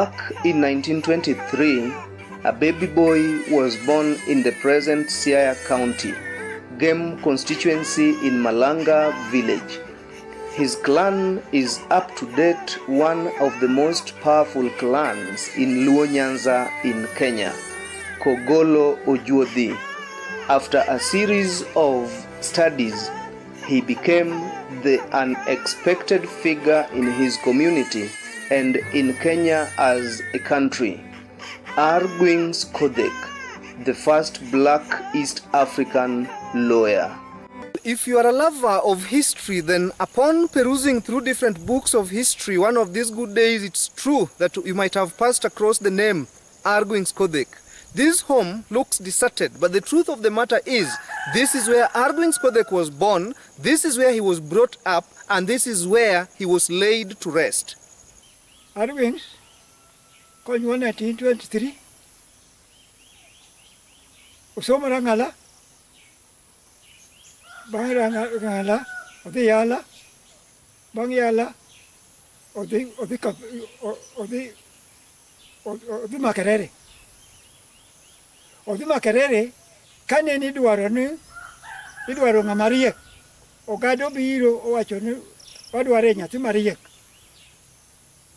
Back in 1923, a baby boy was born in the present Siaya County, Game constituency in Malanga village. His clan is up to date one of the most powerful clans in Luo Nyanza in Kenya, Kogolo Ojuodhi. After a series of studies, he became the unexpected figure in his community and in Kenya as a country. Argwings Kodhek, the first black East African lawyer. If you are a lover of history, then upon perusing through different books of history, one of these good days, it's true that you might have passed across the name Argwings Kodhek. This home looks deserted, but the truth of the matter is, this is where Argwings Kodhek was born, this is where he was brought up, and this is where he was laid to rest. Argwings, in 1923, Usomarangala, Bangrangala, Odiala, Bangyala, Odi Makerere. Odi Makerere, Kaneni Duaranu, Iduarunga Maria, Ogado Biro, Oachonu, Oduarena to Maria.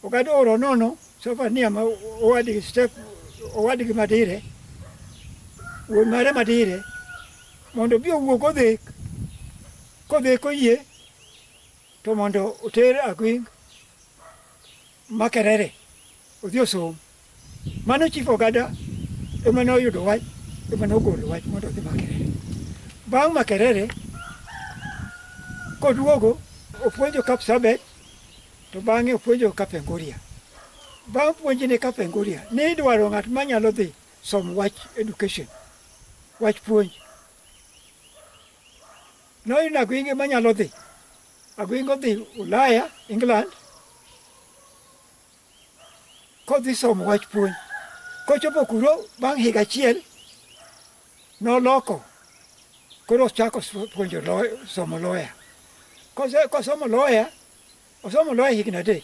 Ogado Oronono, so far near Oadi step, Oadi Madire, with Mare Madire, Mondobio Kodhek, Kodhek, Tomondo, Uter Agwing, Makerere, Udioso, Manuchi Fogada, Emano you do white, Emano go to white Mondo the Makerere. Bang Makerere, Kodwogo, Opojo Cap Sabet, to bang Opojo Cap and Goria. Bang Ponjine Cap and Goria, need one at Manya Lodi, some white education, white point. No, you're not going to Manya Lodi. I'm going to the Ulaya, England. Cause this some white point. Coachopokuro, Bang Higachiel, no loco. Kuros Chacos point your lawyer, some lawyer. Cause some lawyer, or some lawyer he can a day.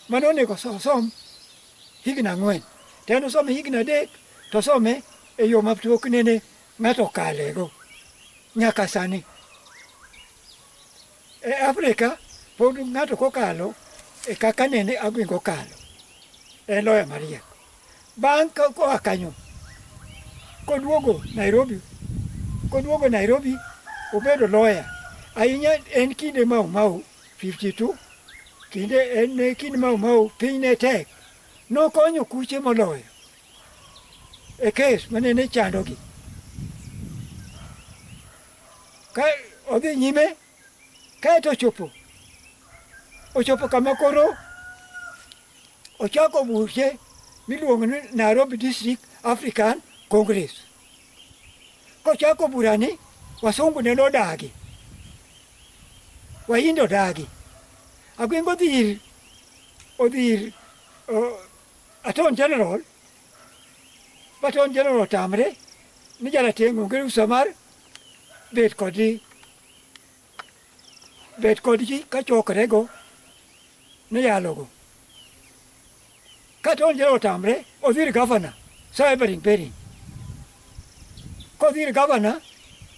Manone got some he can win. Then some he can a day, to some a yom up to Okunene, Mato Kalego, Nyakasani. Africa, Podum Nato Cocalo, a Cacanene Agwin Cocalo, a lawyer Maria. Banka ko akanyo. Kodwogo Nairobi. Kodwogo Nairobi. Obedo lawyer. Ainya en kinde mau 52. Kinde en kinde mau pine tek. No konyo kuche mo lawyer. A case manene chandogi. Kai odi nyime. Kai to chopo. O chopo kamakoro. O chako buche. Miluongo Nairobi District African Congress. Kochako burani, wasungu neno dagi. Wahindo dagi. Agwingo dir, Attorney General, Baton General Tamre, Nijala Tengu Guru Samar, Bet Kodi, Kachokarego, Nayalogo. Katon Jero Tamre, or the governor, Cybering Perry. Cause the governor,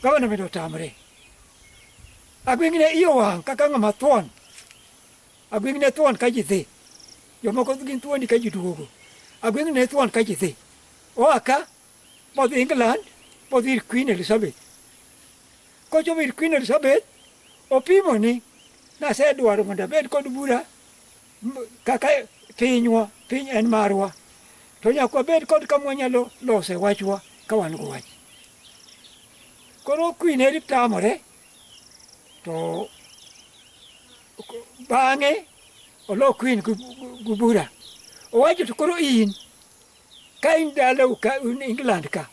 government of Tamre. I bring in a Iowa, Kakanga Matuan. I bring in a Tuan Kajite. Your Mokokin Tuan Kajitu. I bring in a Tuan Kajite. Oaka, but England, but the Queen Elizabeth. Coach of Queen Elizabeth, or Pimoni, Nasa Eduardo on the bed called Buddha, Kaka. Pinywa, Piny en marwa. To nyaka bed kod kamwanyalo lose wachwa kawan go wach. Koro Queen Elip tamore, to bang'e olo Queen gubura. Owacho to koro in, ka in dalau ka in England ka,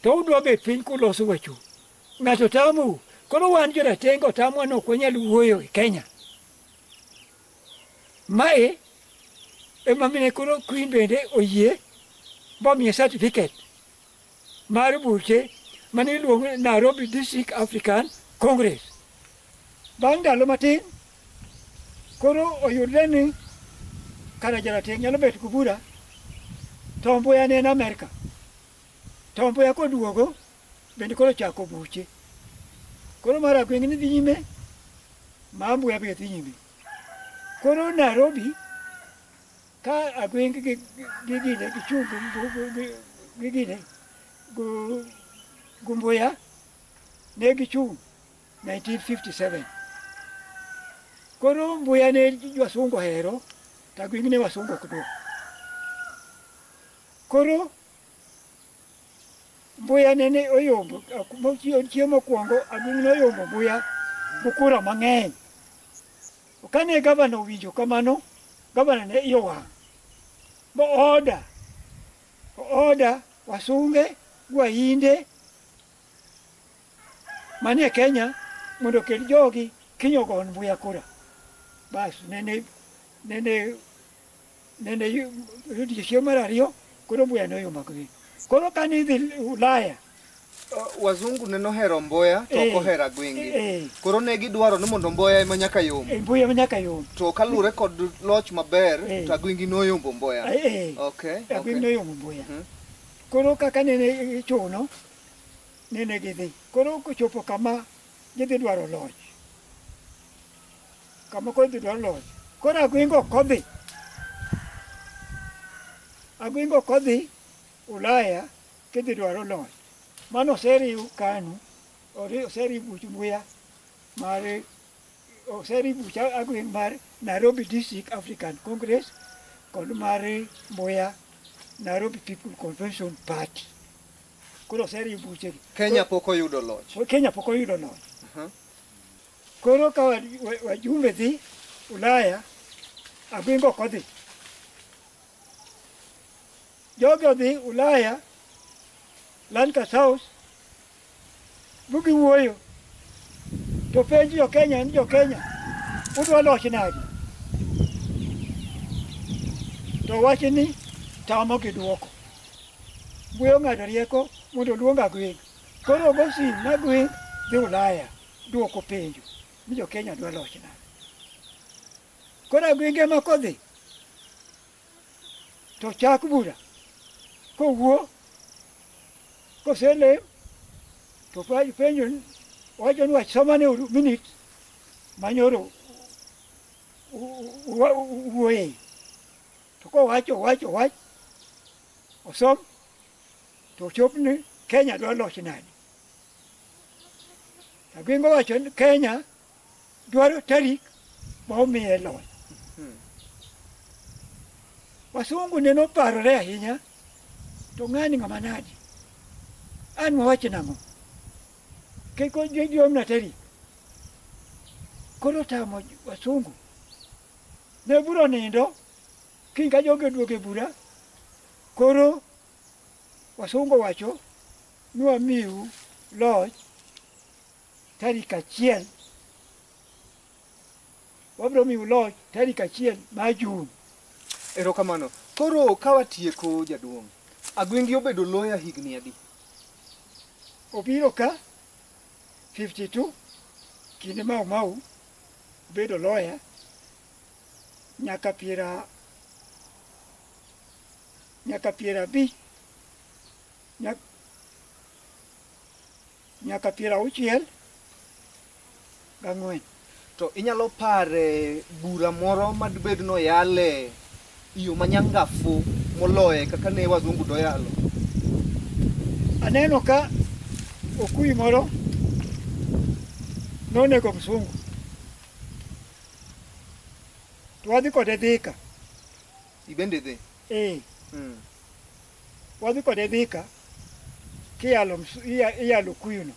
to udwa bet piny kuloso wachu. Ng'ato tamu, koro wan joratenge tamwa no kwanyal wuoyo e Kenya. Mae, Emamine kuro Queen bende oyie bomiye certificate mar buche maniluongo Nairobi District African Congress. Bang' ndalo matin, koro oyudre ni kara jarateng' nyalo bet kubura to Mbuya ne en Amerika. To Mbuya koduogo bende koro chako buche. Koro mar Agweng ni dhi nyime, ma Mbuya be dhi nyime. Koro Nairobi ka Agweng gi gine gichung gi gine Mbuya ne gichung 1957. Koro Mbuya ne wasungu ohero, to Agweng ne wasungu ok dwar. Koro Mbuya nene oyombo, chiemo mokwongo Agweng noyombo Mbuya bukura mang'eny. Kane gavana owinjo kamano, gavana ne iye owang'. Bo oda wasunge wainde manie Kenya mondo okel jogi kiny ogon Mbuya kura. Bas nene odiochieng' mar ariyo koro Mbuya noyombo Agweng. Koro kane idhi Ulaya, wazungu ne nohero Mbuya to ok ohero Agweng. Koro ne gidwaro ni mondo Mbuya ema nyaka yom. Mbuya ema nyaka yom. To kalure kod loch maber to Agweng noyombo Mbuya. Okay. Agweng noyombo Mbuya. Koro kaka nene chuno nene gidhi. Koro kochopo kama gidhi dwaro loch. Kama kodhi dwaro loch. Koro Agweng ok odhi. Agweng ok odhi Ulaya kidhi dwaro loch. Mano oseriw KANU, oseriw buch Mbuya mar oseriw buch Agweng mar Nairobi District African Congress kod mar Mbuya Nairobi People Convention Party. Koro oseriw buche. Kenya pok oyudo loch. Kenya pok oyudo loch. Koro ka wajumbe dhi Ulaya, Agweng ok odhi. Jogi odhi Ulaya, Lancaster House, bugi wuoyo, to penj jo Kenya ni jo Kenya, udwa loch nadi? To wacho ni tamo gi duoko. Mbuya ong'ado rieko mondo oluong Agweng. Koro ogo sim na Agweng dhi Ulaya duoko penjo ni jo Kenya dwa loch nadi. Koro Agweng ema kodhi, to chak bura. Kowuo, koselem, to penjo wacho ni wach somane minute manyoro wuoye. To kowacho wach, osom, to chop ni Kenya dwa loch nadi. Agweng owacho ni Kenya dwaro tarik ma omiye loch. Wasungu ne noparore ahinya, to ng'ani ng'ama nadi? An wawacho nang'o? Kiko jomna tarik. Koro tamo wasungu. Ne buro nindo, kiny ka jogi oduogo e bura, koro wasungu wacho ni wamiu loch tarik 1. Wabiro miu loch tarik 1 mar Jun. Erokamano. Koro ka watieko jaduong', Agweng obedo loya higni adi? Obiro ka 52 kinde Mau obedo loya nyaka 50 nyaka 60 gang'wen. To inyalo pare bura moro madibed no yale iyo manyangafu moloye kaka ne wazungu doyalo? Aneno ka okui moro nonego msungu, to wadhi kode Thika. Ibende dhi? Wadhi kode Thika iyalo kuyuno.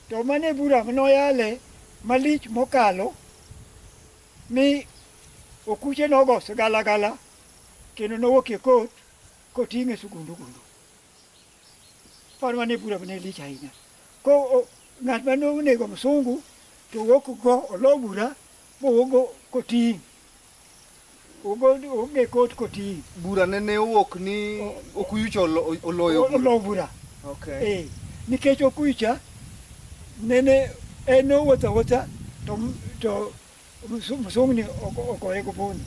To mane bura noyale malich mokalo mi okuche nogo galagala kendo nowuok e kot koting'e sugundugundu. Par mane bura ne lich ahinya. Ko ng'at ma nonego msungu to wuok go olo bura mogo koting'. Oge kot koting'. Bura ne owuok ni okuyucho oloyo bura. Olo bura. Okay. Nikech okuyucha nene eno wuotha to msungni ogoye go boni.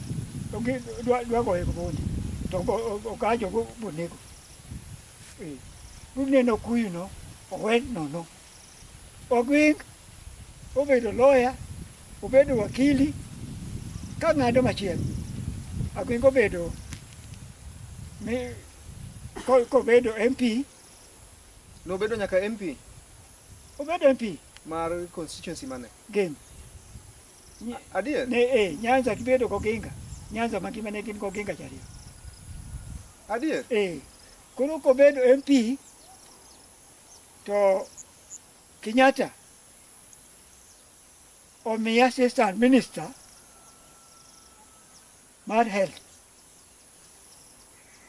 ogi dwa goyo bundi to okajo bunego buneno kuyuno owed nono Argwing obedo lawyer obedo wakili ka ng'ado machielo Argwing obedo kobedo MP Nobedo nyaka MP obedo MP mar constituency mane game adier Nyanza kibedo koginga Nyanza mangima ne gin koginga chariyo adier koro kobedo MP to Kenyatta omiya assistant minister mar health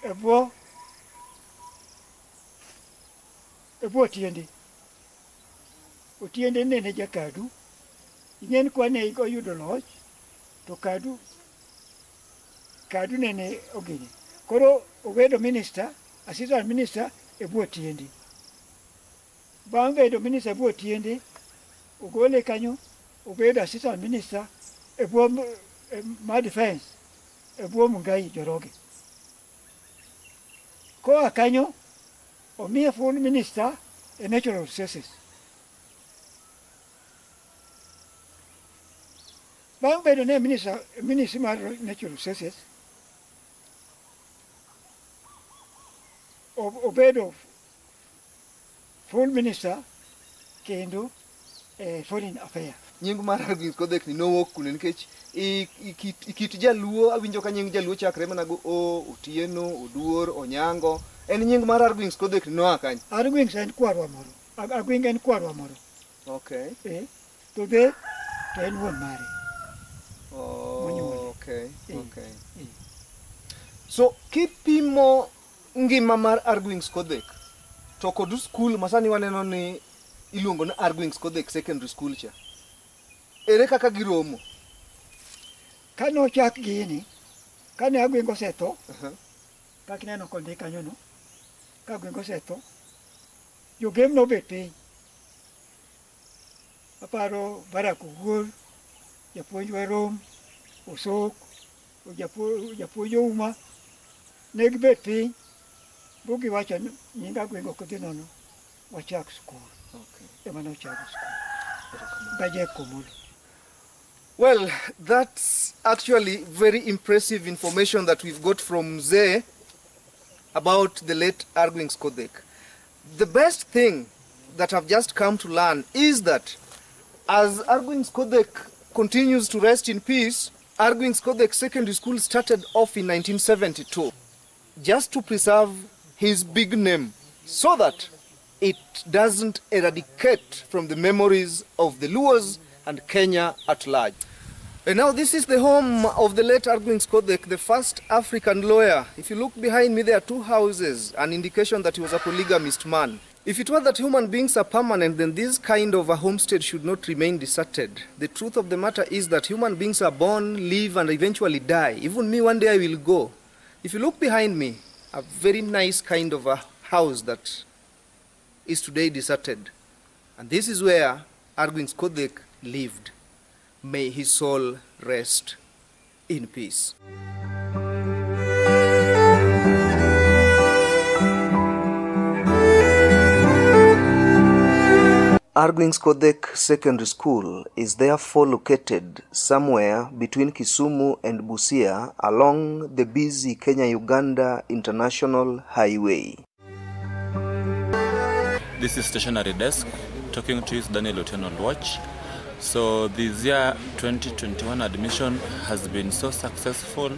ebwo Otiende nene jakadu ing'en kwane oyudo loch to kadu nene ogini koro obedo minister assistant minister ebwo Otiende bang' bedo minister ebwo Otiende ogole kanyo obedo assistant minister ebwo ma defense ebwo Mungai Joroge koa kanyo omiye full minister e natural resources bang' bedo ne minister mar natural resources obedo full minister kendo foreign affairs nying mar Argwings Kodhek ni nowuok kune nikech kit jaluo awinjo ka nying jaluo chakre mana go Otieno Oduor Onyango en nying mar Argwings Kodhek ni noa kanye Argwings en kwarwa moro Argwing en kwarwa moro okay to en wuon mare okay so kipimo ngima mar Argwings Kodhek to kod skul masani waneno ni iluongo ni Argwings Kodhek secondary school cha ere kaka giromo kane ochak gini kane Argwing osetho kaka ineno kondik kanyo no ka Argwing osetho jogem nobet piny aparo Barak Owuor japuonj Warom Osok japuonj Ouma ne gibet piny bugiwacho nying Argwing ok dhi nono wachak skul ema nochako skul Bajek Komolo. Well, that's actually very impressive information that we've got from Mzee about the late Argwings Kodhek. The best thing that I've just come to learn is that as Argwings Kodhek continues to rest in peace, Argwings Kodhek Secondary School started off in 1972 just to preserve his big name so that it doesn't eradicate from the memories of the Luos and Kenya at large. And now this is the home of the late Argwings Kodhek, the first African lawyer. If you look behind me, there are two houses, an indication that he was a polygamist man. If it was that human beings are permanent, then this kind of a homestead should not remain deserted. The truth of the matter is that human beings are born, live, and eventually die. Even me, one day I will go. If you look behind me, a very nice kind of a house that is today deserted. And this is where Argwings Kodhek lived. May his soul rest in peace. Argwings Kodhek Secondary School is therefore located somewhere between Kisumu and Busia along the busy Kenya-Uganda International Highway. This is Stationary Desk. Talking to you is Daniel Otieno Watch. So this year 2021 admission has been so successful.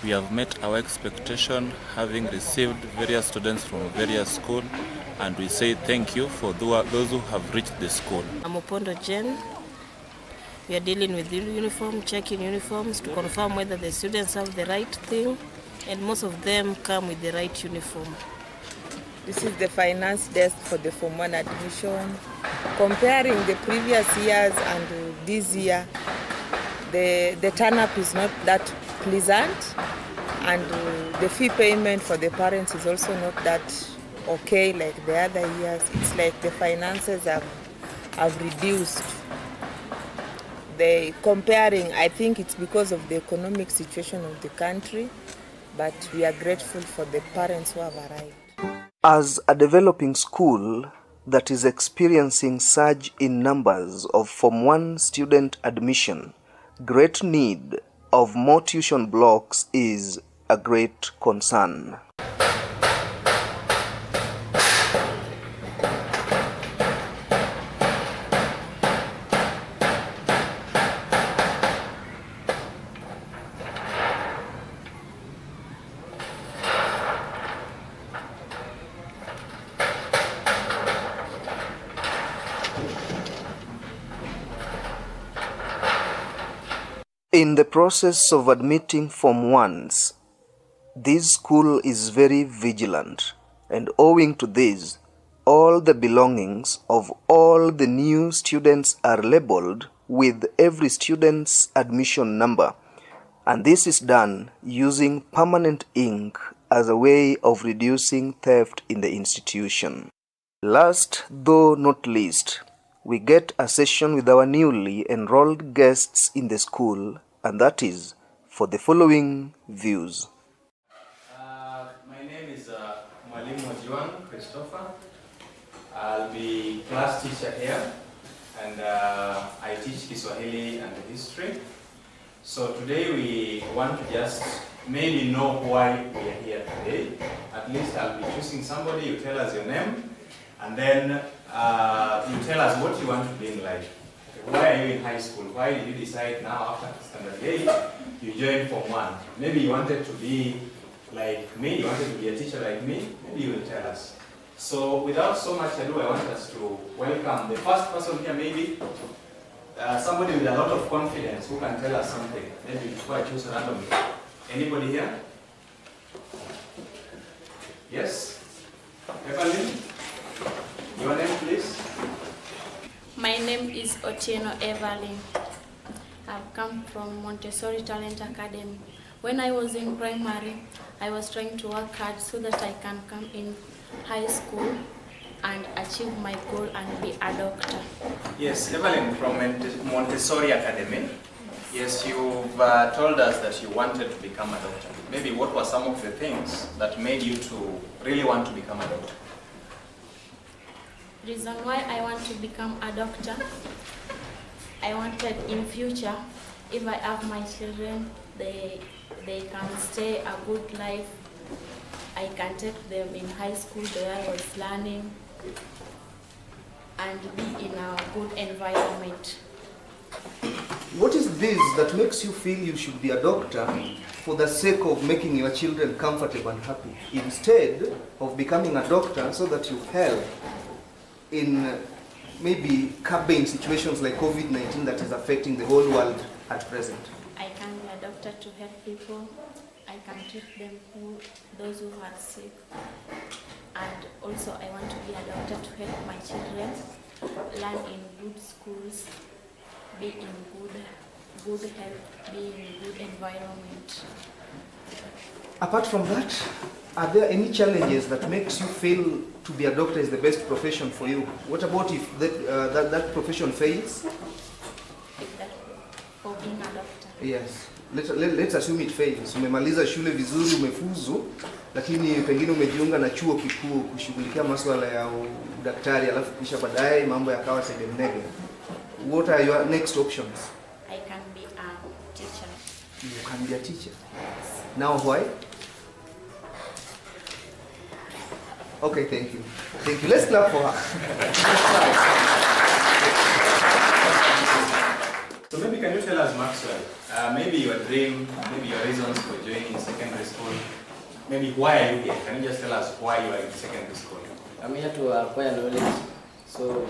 We have met our expectation, having received various students from various schools, and we say thank you for those who have reached the school. I'm Opondo Jen. We are dealing with the uniform, checking uniforms to confirm whether the students have the right thing, and most of them come with the right uniform. This is the finance desk for the Form 1 admission. Comparing the previous years and this year, the turn-up is not that pleasant, and the fee payment for the parents is also not that okay like the other years. It's like the finances have reduced. the comparing, I think it's because of the economic situation of the country, but we are grateful for the parents who have arrived. As a developing school that is experiencing surge in numbers of Form 1 student admission, great need of more tuition blocks is a great concern. In the process of admitting Form 1s, this school is very vigilant, and owing to this, all the belongings of all the new students are labeled with every student's admission number, and this is done using permanent ink as a way of reducing theft in the institution. Last though not least, we get a session with our newly enrolled guests in the school, and that is for the following views. My name is Mwalimu Juan Christopher. I'll be class teacher here, and I teach Kiswahili and history. So today we want to just maybe know why we are here today. At least I'll be choosing somebody. You tell us your name, and then you tell us what you want to be in life. Why are you in high school? Why did you decide now after standard 8 you joined Form 1? Maybe you wanted to be like me, you wanted to be a teacher like me, maybe you will tell us. So without so much ado, I want us to welcome the first person here, maybe somebody with a lot of confidence who can tell us something. Maybe before I choose randomly. Anybody here? Yes? Evelyn? Your name, please? My name is Otieno Evelyn. I've come from Montessori Talent Academy. When I was in primary, I was trying to work hard so that I can come in high school and achieve my goal and be a doctor. Yes, Evelyn from Montessori Academy. Yes, you've told us that you wanted to become a doctor. Maybe what were some of the things that made you to really want to become a doctor? Reason why I want to become a doctor, I wanted in future, if I have my children, they can stay a good life. I can take them in high school where I was learning and be in a good environment. What is this that makes you feel you should be a doctor for the sake of making your children comfortable and happy, instead of becoming a doctor so that you help in maybe curbing situations like COVID-19 that is affecting the whole world at present? I can be a doctor to help people. I can treat them, those who are sick. And also I want to be a doctor to help my children learn in good schools, be in good health, be in good environment. Apart from that, are there any challenges that makes you feel to be a doctor is the best profession for you? What about if that profession fails? If that, for being a doctor. Yes. Let's assume it fails. Umemaliza shule vizuri, umefuzu, lakini pengine umejiunga na chuo kikuu kushughulikia masuala ya udaktari, alafu kisha baadaye mambo yakawa segemnege. What are your next options? I can be a teacher. You can be a teacher. Now why? Okay, thank you. Thank you. Let's clap for her. So maybe can you tell us, Maxwell, maybe your dream, maybe your reasons for joining secondary school, maybe why are you here? Can you just tell us why you are in secondary school? I'm here to acquire knowledge, so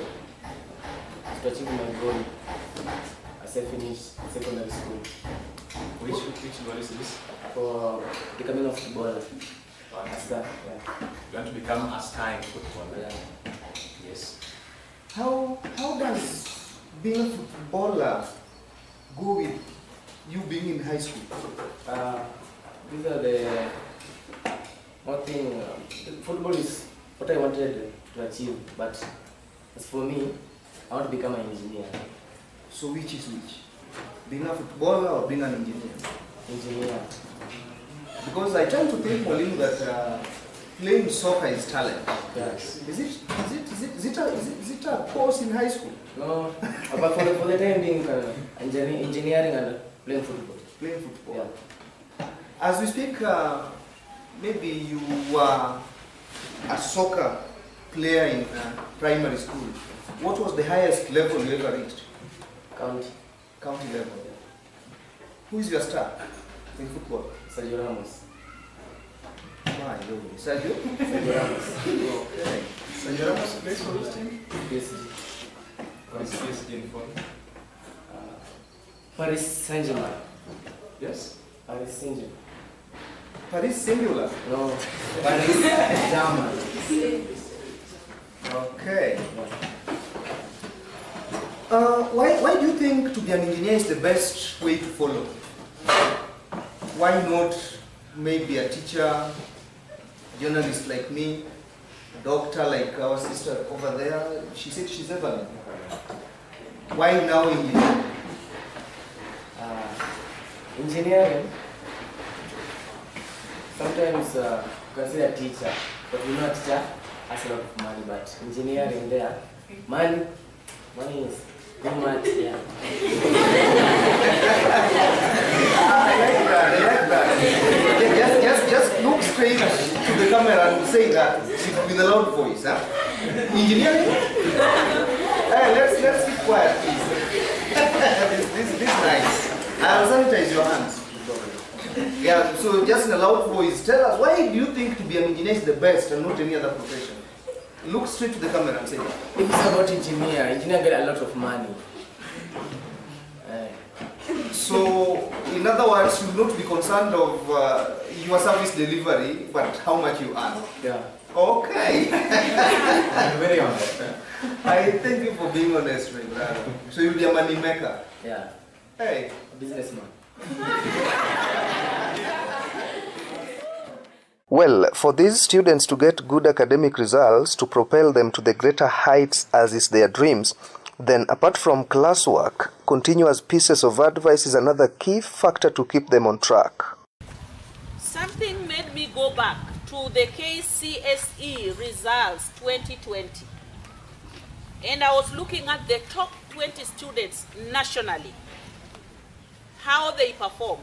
to achieve my goal as I finish secondary school. Which goal is this? For becoming a footballer. A star. Yeah. You want to become a star in football? Yeah. Yes. How does being a footballer go with you being in high school? These are the one thing. Football is what I wanted to achieve, but as for me, I want to become an engineer. So which is which? Being a footballer or being an engineer? Engineer. Because I tend to think, Mwalimu, that playing soccer is talent. Yes. Is it a course in high school? No, but for the time being, engineering and playing football. Playing football. Yeah. As we speak, maybe you were a soccer player in primary school. What was the highest level you ever reached? County. County level. Who is your star in football? Sergio Ramos. My Lord. Sergio? Sergio Ramos. Okay. Sergio Ramos plays for which team? PSG. What is PSG in form? Paris Saint-Germain. Yes. Paris Saint-Germain. Paris singular. No, Paris German. Okay. Why do you think to be an engineer is the best way to follow? Why not maybe a teacher, journalist like me, a doctor like our sister over there? She said she's Evelyn. Why now engineering? Engineering, sometimes you can say a teacher, but we know a teacher has a lot of money, but engineering there, money is too much, yeah. I like that. Just look straight to the camera and say that with a loud voice. Huh? Engineering? Hey, let's keep quiet, please. this is nice. I'll sanitize your hands. Yeah, so just in a loud voice, tell us, why do you think to be an engineer is the best and not any other profession? Look straight to the camera and say that. If it's about engineer get a lot of money. So, in other words, you will not be concerned of your service delivery, but how much you earn. Yeah. Okay. I'm very honest. I thank you for being honest, my brother. So you'll be a money maker. Yeah. Hey. A businessman. Well, for these students to get good academic results to propel them to the greater heights as is their dreams, then apart from classwork, continuous pieces of advice is another key factor to keep them on track. Something made me go back to the KCSE results 2020. And I was looking at the top 20 students nationally, how they performed.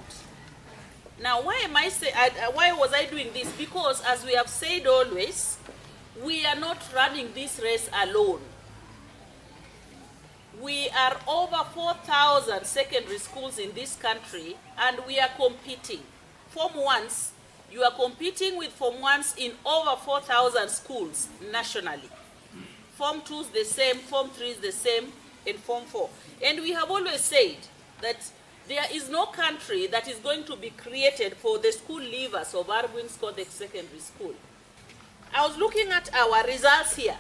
Now, why was I doing this? Because as we have said always, we are not running this race alone. We are over 4,000 secondary schools in this country, and we are competing. Form 1s, you are competing with Form 1s in over 4,000 schools nationally. Form 2s the same, Form 3s the same, and Form 4. And we have always said that there is no country that is going to be created for the school leavers of Argwings Kodhek Secondary School. I was looking at our results here.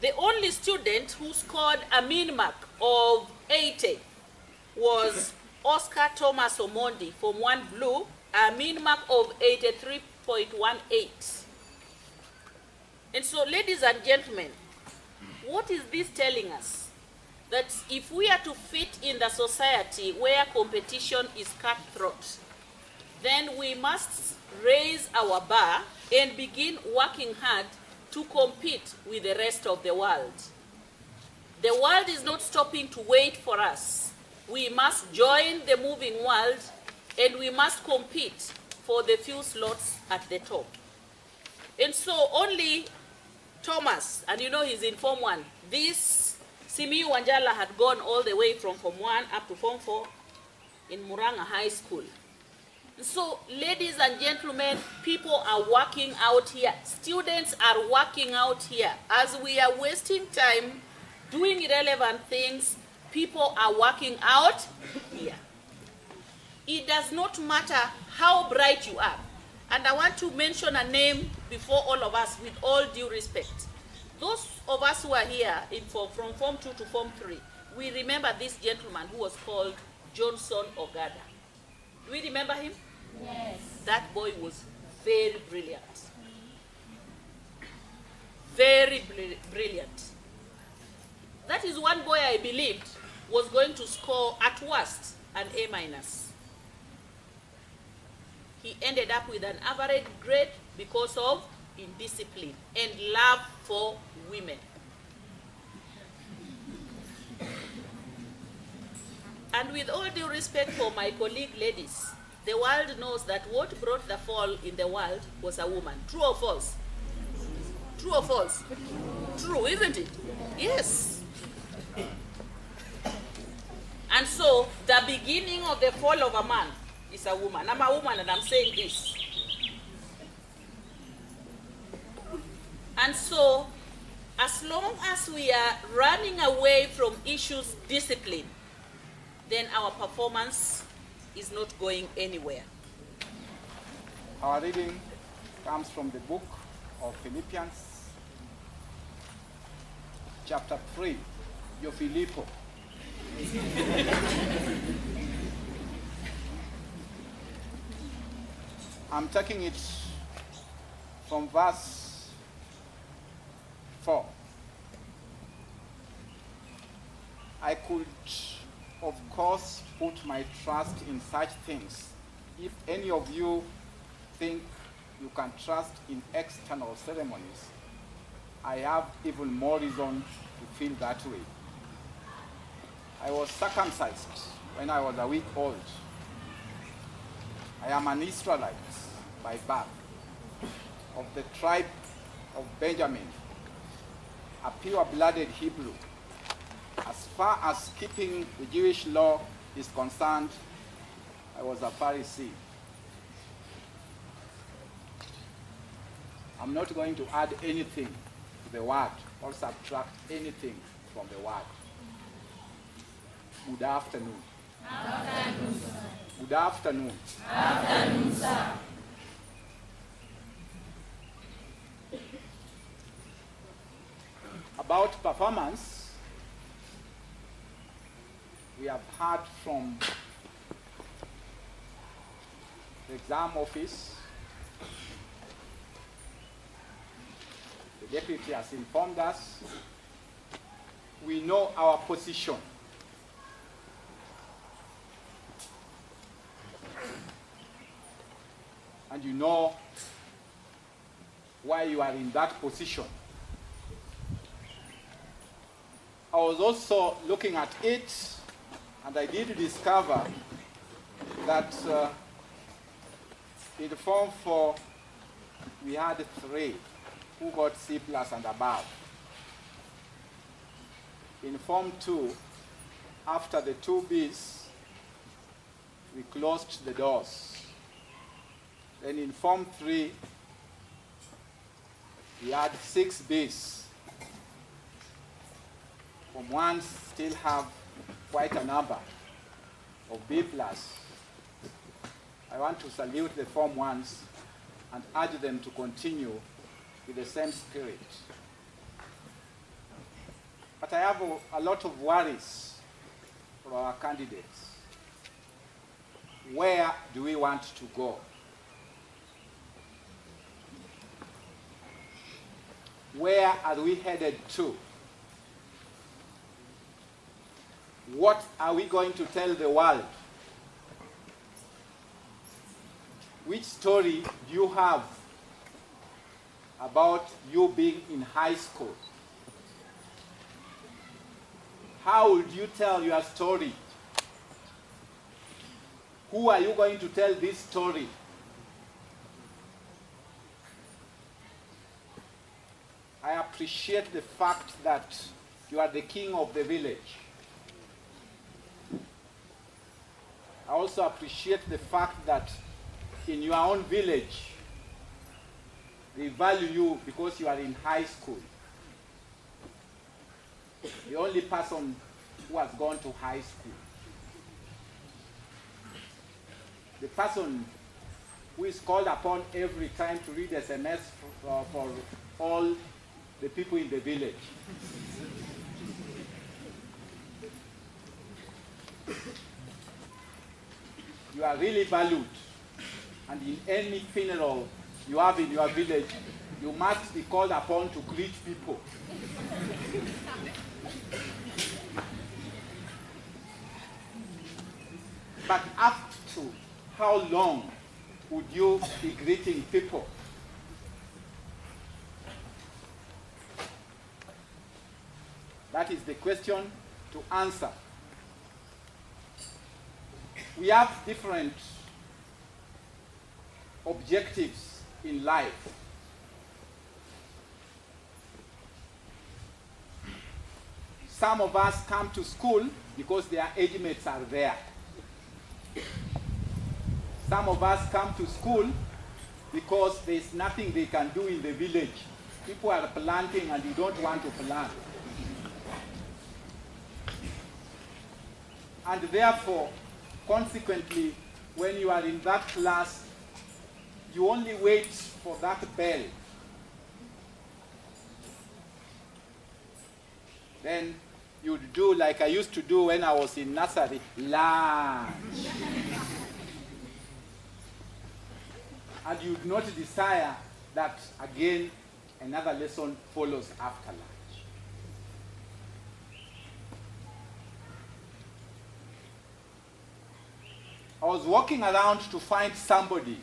The only student who scored a mean mark of 80 was Oscar Thomas Omondi from Form 1 Blue, a mean mark of 83.18. And so, ladies and gentlemen, what is this telling us? That if we are to fit in the society where competition is cutthroat, then we must raise our bar and begin working hard to compete with the rest of the world. The world is not stopping to wait for us. We must join the moving world, and we must compete for the few slots at the top. And so only Thomas, and you know he's in Form 1, this Simiyu Wanjala had gone all the way from Form 1 up to Form 4 in Muranga High School. So, ladies and gentlemen, people are working out here. Students are working out here. As we are wasting time doing irrelevant things, people are working out here. It does not matter how bright you are. And I want to mention a name before all of us with all due respect. Those of us who are here from Form 2 to Form 3, we remember this gentleman who was called Johnson Ogada. Do we remember him? Yes. That boy was very brilliant. Very brilliant. That is one boy I believed was going to score at worst an A-. He ended up with an average grade because of indiscipline and love for women. And with all due respect for my colleague ladies, the world knows that what brought the fall in the world was a woman. True or false? True or false? True, isn't it? Yes. And so, the beginning of the fall of a man is a woman. I'm a woman and I'm saying this. And so, as long as we are running away from issues discipline, then our performance is not going anywhere. Our reading comes from the book of Philippians, chapter 3, Yo Filippo. I'm taking it from verse 4. I could, of course, put my trust in such things. If any of you think you can trust in external ceremonies, I have even more reason to feel that way. I was circumcised when I was a week old. I am an Israelite by birth, of the tribe of Benjamin, a pure-blooded Hebrew. As far as keeping the Jewish law is concerned, I was a Pharisee. I'm not going to add anything to the word or subtract anything from the word. Good afternoon. Afternoon, sir. Good afternoon. Afternoon, sir. About performance, we have heard from the exam office. The deputy has informed us. We know our position. And you know why you are in that position. I was also looking at it, and I did discover that in the Form 4, we had 3 who got C+ and above. In Form 2, after the 2 Bs, we closed the doors. Then in Form 3, we had 6 Bs. Form 1 still have quite a number of B+. I want to salute the Form 1s and urge them to continue with the same spirit. But I have a lot of worries for our candidates. Where do we want to go? Where are we headed to? What are we going to tell the world? Which story do you have about you being in high school? How would you tell your story? Who are you going to tell this story? I appreciate the fact that you are the king of the village. I also appreciate the fact that in your own village, they value you because you are in high school. The only person who has gone to high school. The person who is called upon every time to read SMS for all the people in the village. You are really valued, and in any funeral you have in your village, you must be called upon to greet people. But up to how long would you be greeting people? That is the question to answer. We have different objectives in life. Some of us come to school because their age mates are there. Some of us come to school because there's nothing they can do in the village. People are planting and you don't want to plant. And therefore, consequently, when you are in that class, you only wait for that bell. Then you'd do like I used to do when I was in nursery, lunch. And you'd not desire that again another lesson follows after lunch. I was walking around to find somebody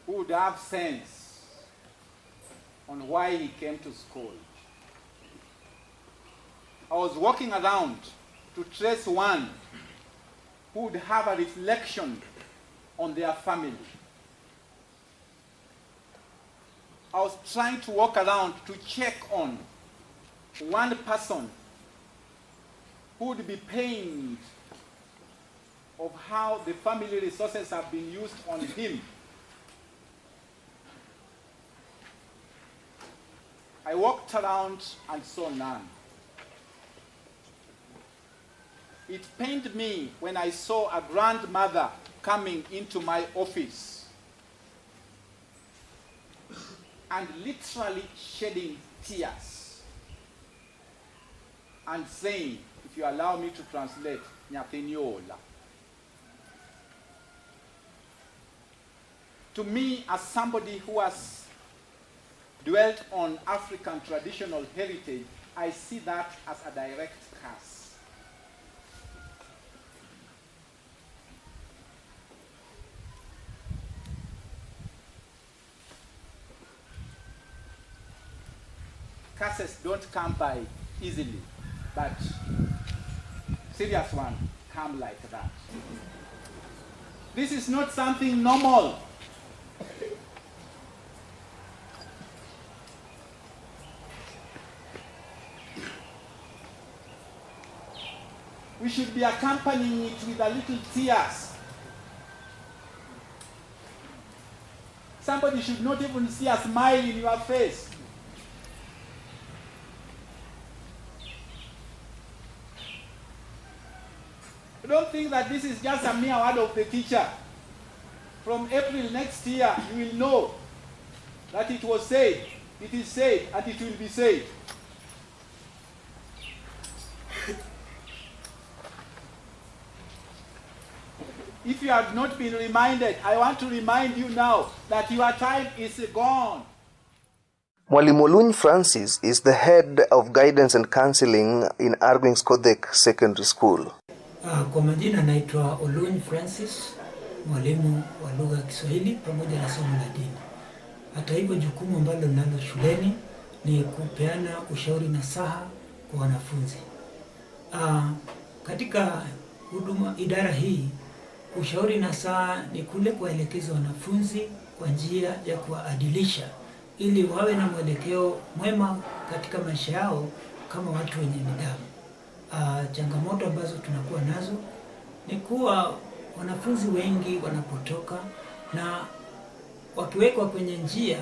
who would have sense on why he came to school. I was walking around to trace one who would have a reflection on their family. I was trying to walk around to check on one person who would be pained of how the family resources have been used on him. I walked around and saw none. It pained me when I saw a grandmother coming into my office and literally shedding tears and saying, if you allow me to translate, Nyatinyola. To me, as somebody who has dwelt on African traditional heritage, I see that as a direct curse. Curses don't come by easily, but serious ones come like that. This is not something normal. We should be accompanying it with a little tears. Somebody should not even see a smile in your face. Don't think that this is just a mere word of the teacher. From April next year, you will know that it was said, it is said, and it will be said. If you have not been reminded, I want to remind you now that your time is gone. Mwalimu Oluny Francis is the head of guidance and counseling in Argwings Kodhek Secondary School. Kwa majina naitwa Oluny Francis, mwalimu wa lugha ya Kiswahili pamoja na somo la dini. Hata hivyo jukumu ambalo ninalo shuleni ni kupeana ushauri nasaha kwa wanafunzi. Katika huduma idara hii, ushauri nasaha ni kule kuwaelekeza wanafunzi kwa njia ya kuwaadilisha ili wawe na mwelekeo mwema katika maisha yao kama watu wenye nidhamu. Changamoto ambazo tunakuwa nazo ni kuwa wanafunzi wengi wanapotoka na wakiwekwa kwenye njia,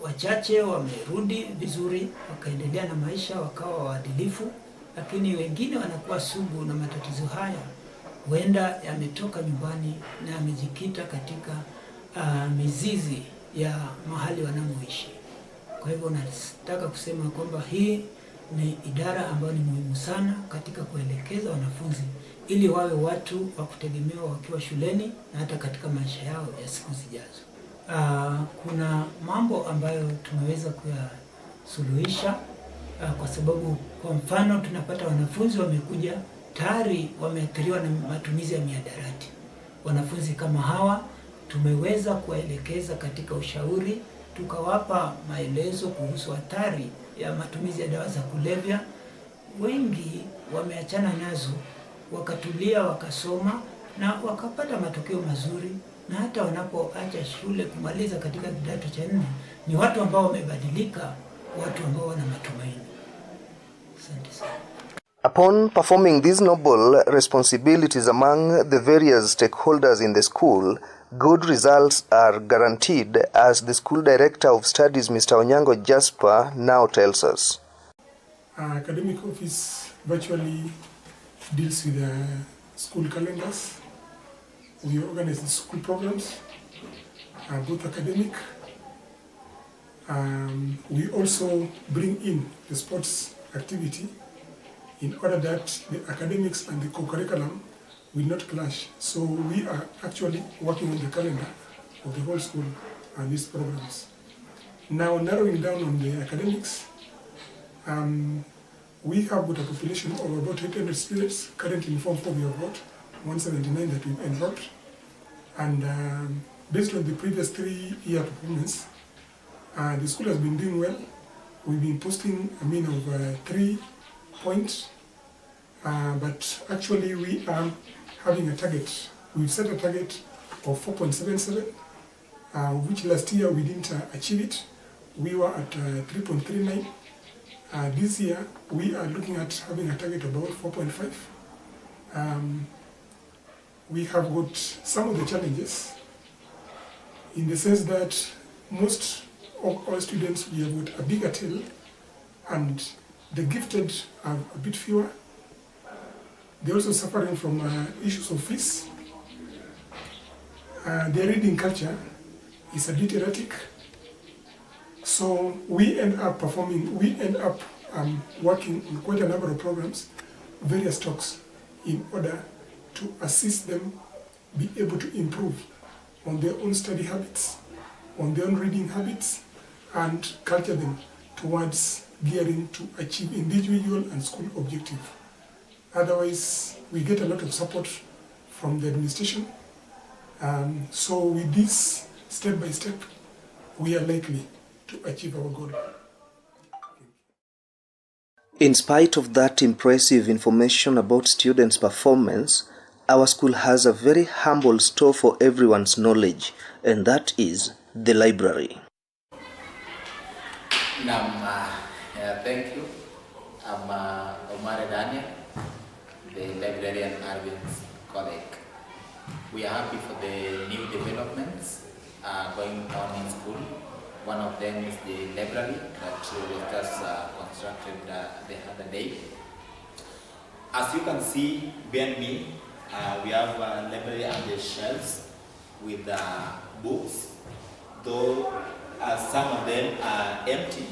wachache wamerudi vizuri wakaendelea na maisha wakawa waadilifu, lakini wengine wanakuwa sugu na matatizo haya huenda yametoka nyumbani na yamejikita katika mizizi ya mahali wanamoishi. Kwa hivyo nataka kusema kwamba hii ni idara ambayo ni muhimu sana katika kuelekeza wanafunzi ili wawe watu wa kutegemewa wakiwa shuleni na hata katika maisha yao ya siku zijazo. Kuna mambo ambayo tumeweza kuyasuluhisha kwa sababu kwa mfano tunapata wanafunzi wamekuja tayari wameathiriwa na matumizi ya mihadarati. Wanafunzi kama hawa tumeweza kuwaelekeza katika ushauri, tukawapa maelezo kuhusu hatari ya matumizi ya dawa za kulevya. Wengi wameachana nazo, wakatulia, wakasoma na wakapata matokeo mazuri, na hata wanapoacha shule kumaliza katika kidato cha 4 ni watu ambao wamebadilika, watu ambao wana matumaini. Asante sana. Upon performing these noble responsibilities among the various stakeholders in the school, good results are guaranteed, as the school director of studies, Mr. Onyango Jasper, now tells us. Our academic office virtually deals with the school calendars. We organize the school programs, both academic. We also bring in the sports activity in order that the academics and the co-curriculum will not clash. So we are actually working on the calendar of the whole school and these programs. Now, narrowing down on the academics, we have got a population of about 800 students. Currently in Form 4 we have got 179 that we've enrolled. And based on the previous 3-year performance, the school has been doing well. We've been posting a mean of 3 points, but actually we are having a target. We've set a target of 4.77, which last year we didn't achieve it. We were at 3.39. This year we are looking at having a target about 4.5. We have got some of the challenges in the sense that most of our students, we have got a bigger tail, and the gifted are a bit fewer. They're also suffering from issues of fees. Their reading culture is a bit erratic. So we end up working on quite a number of programs, various talks, in order to assist them be able to improve on their own study habits, on their own reading habits, and culture them towards gearing to achieve individual and school objective. Otherwise, we get a lot of support from the administration. So with this, step by step, we are likely to achieve our goal. In spite of that impressive information about students' performance, our school has a very humble store for everyone's knowledge, and that is the library. Thank you. I'm Omar Daniel, the librarian Argwings, Kodhek. We are happy for the new developments going on in school. One of them is the library that was just constructed the other day. As you can see behind me, we have a library on the shelves with books, though some of them are empty.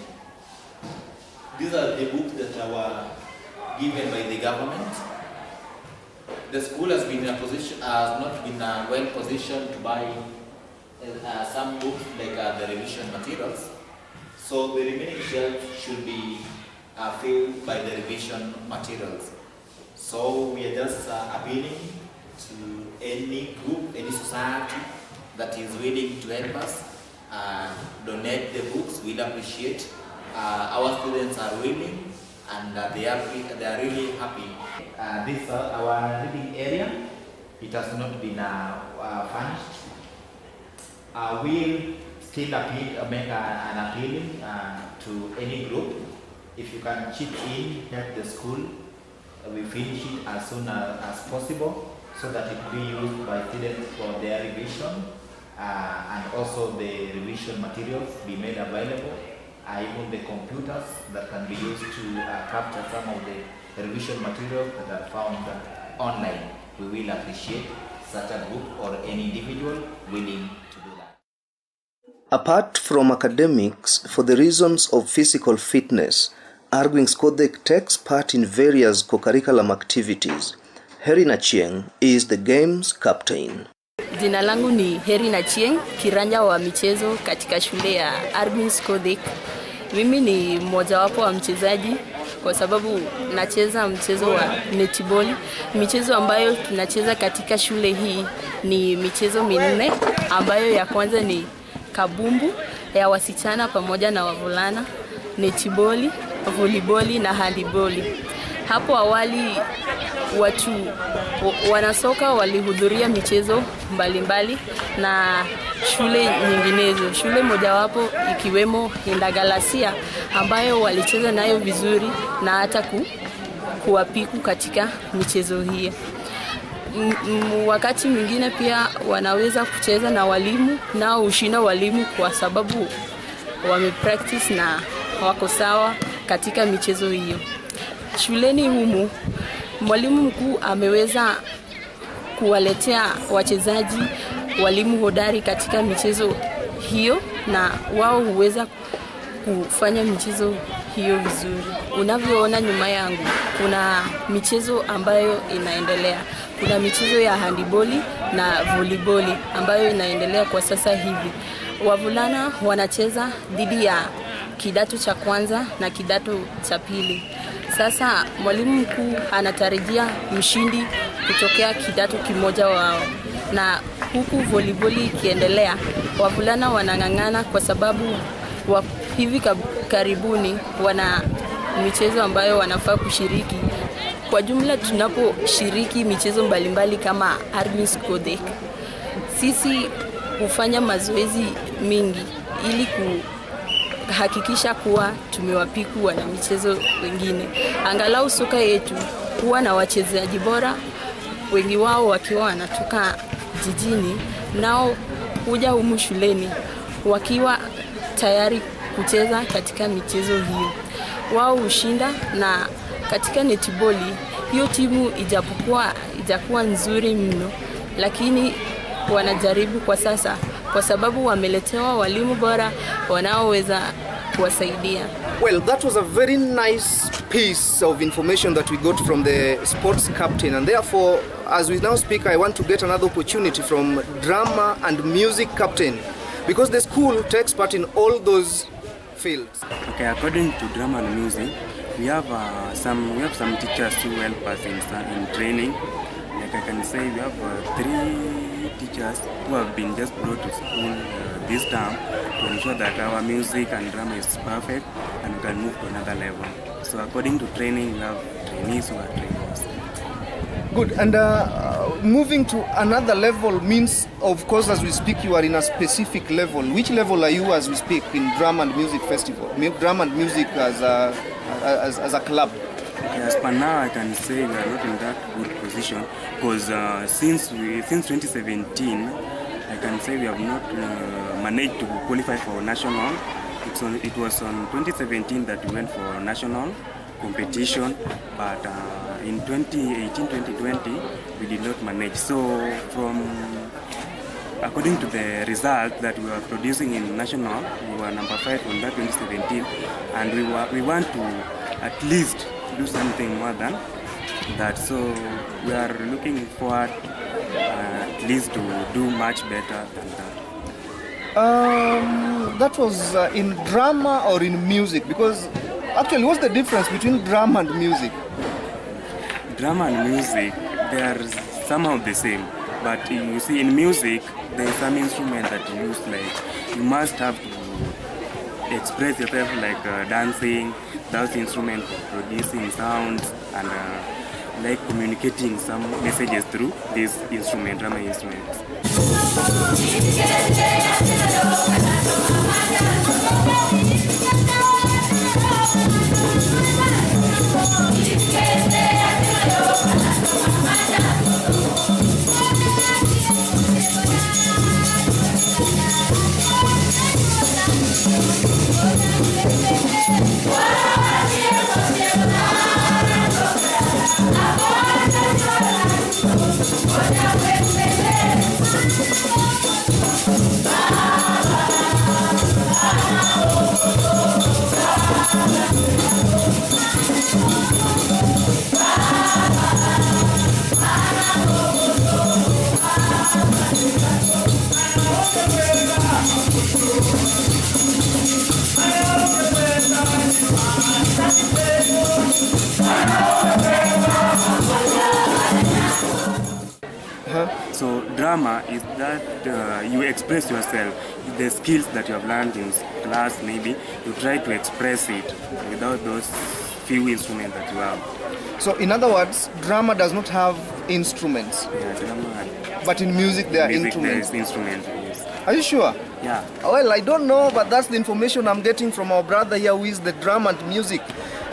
These are the books that were given by the government. The school has been in a position, has not been well positioned to buy some books like the revision materials. So the remaining shelves should be filled by the revision materials. So we are just appealing to any group, any society that is willing to help us donate the books. We'll appreciate. Our students are willing, and they are really happy. This is our reading area. It has not been furnished. We'll still make an appeal to any group. If you can chip in, help the school. We finish it as soon as possible, so that it will be used by students for their revision, and also the revision materials be made available. Even the computers that can be used to capture some of the revision materials that are found online. We will appreciate such a group or any individual willing to do that. Apart from academics, for the reasons of physical fitness, Argwings Kodhek takes part in various co-curriculum activities. Heri Nachieng is the game's captain. Jina langu ni Heri Nachieng, kiranja wa michezo katika shule ya Argwings Kodhek. Mimi ni mmoja wapo wa mchezaji kwa sababu nacheza mchezo wa netball. Michezo ambayo tunacheza katika shule hii ni michezo minne, ambayo ya kwanza ni kabumbu ya wasichana pamoja na wavulana, netball, volleyball na handball. Hapo awali watu wanasoka walihudhuria michezo mbalimbali na shule nyinginezo. Shule mojawapo ikiwemo Indagalasia ambayo walicheza nayo vizuri na hata kuwapiku katika michezo hiyo. Wakati mwingine pia wanaweza kucheza na walimu, nao ushinda walimu kwa sababu wamepractice na wako sawa katika michezo hiyo. Shuleni humu mwalimu mkuu ameweza kuwaletea wachezaji walimu hodari katika michezo hiyo, na wao huweza kufanya michezo hiyo vizuri. Unavyoona nyuma yangu kuna michezo ambayo inaendelea. Kuna michezo ya handball na volleyball ambayo inaendelea kwa sasa hivi. Wavulana wanacheza dhidi ya kidato cha kwanza na kidato cha pili. Sasa mwalimu mkuu anatarajia mshindi kutokea kidato kimoja wao. Na huku volleyball ikiendelea, wavulana wanang'ang'ana kwa sababu hivi karibuni wana michezo ambayo wanafaa kushiriki. Kwa jumla tunaposhiriki michezo mbalimbali kama Argwings Kodhek, sisi hufanya mazoezi mingi ili kuhakikisha kuwa tumewapiku wana michezo wengine. Angalau soka yetu huwa na wachezaji bora, wengi wao wakiwa wanatoka jijini, nao huja humu shuleni wakiwa tayari kucheza katika michezo hiyo. Wao hushinda, na katika netball hiyo timu ijakuwa nzuri mno, lakini wanajaribu kwa sasa kwa sababu wameletewa walimu bora wanaoweza kuwasaidia. Well, that was a very nice piece of information that we got from the sports captain, and therefore as we now speak I want to get another opportunity from drama and music captain, because the school takes part in all those fields. Okay, according to drama and music, we have some teachers who help us in training. Like I can say, we have 3 teachers who have been just brought to school this term to ensure that our music and drama is perfect and we can move to another level. So according to training, we have trainees who are trainers. Good. And moving to another level means, of course, as we speak, you are in a specific level. Which level are you as we speak in Drama and Music Festival? Drama and Music as a club? Okay, as per now, I can say we are not in that good position because since 2017, I can say we have not managed to qualify for national. It was on 2017 that we went for national competition, but in 2018-2020 we did not manage. So according to the result that we were producing in national, we were number 5 on that 2017, and we want to at least do something more than that. So we are looking forward at least to do much better than that. That was in drama or in music? Because actually, what's the difference between drama and music? Drama and music, they are somehow the same. But you see, in music, there is some instrument that you use, like you must have to express yourself, like dancing, those instruments for producing sounds and like communicating some messages through this instrument, drama instruments. Ah! drama is that you express yourself. The skills that you have learned in class, maybe you try to express it without those few instruments that you have. So in other words, drama does not have instruments. Yeah, drama. But in music there are instruments. There is instruments. Yes. Are you sure? Yeah. Well, I don't know, but that's the information I'm getting from our brother here who is the drum and music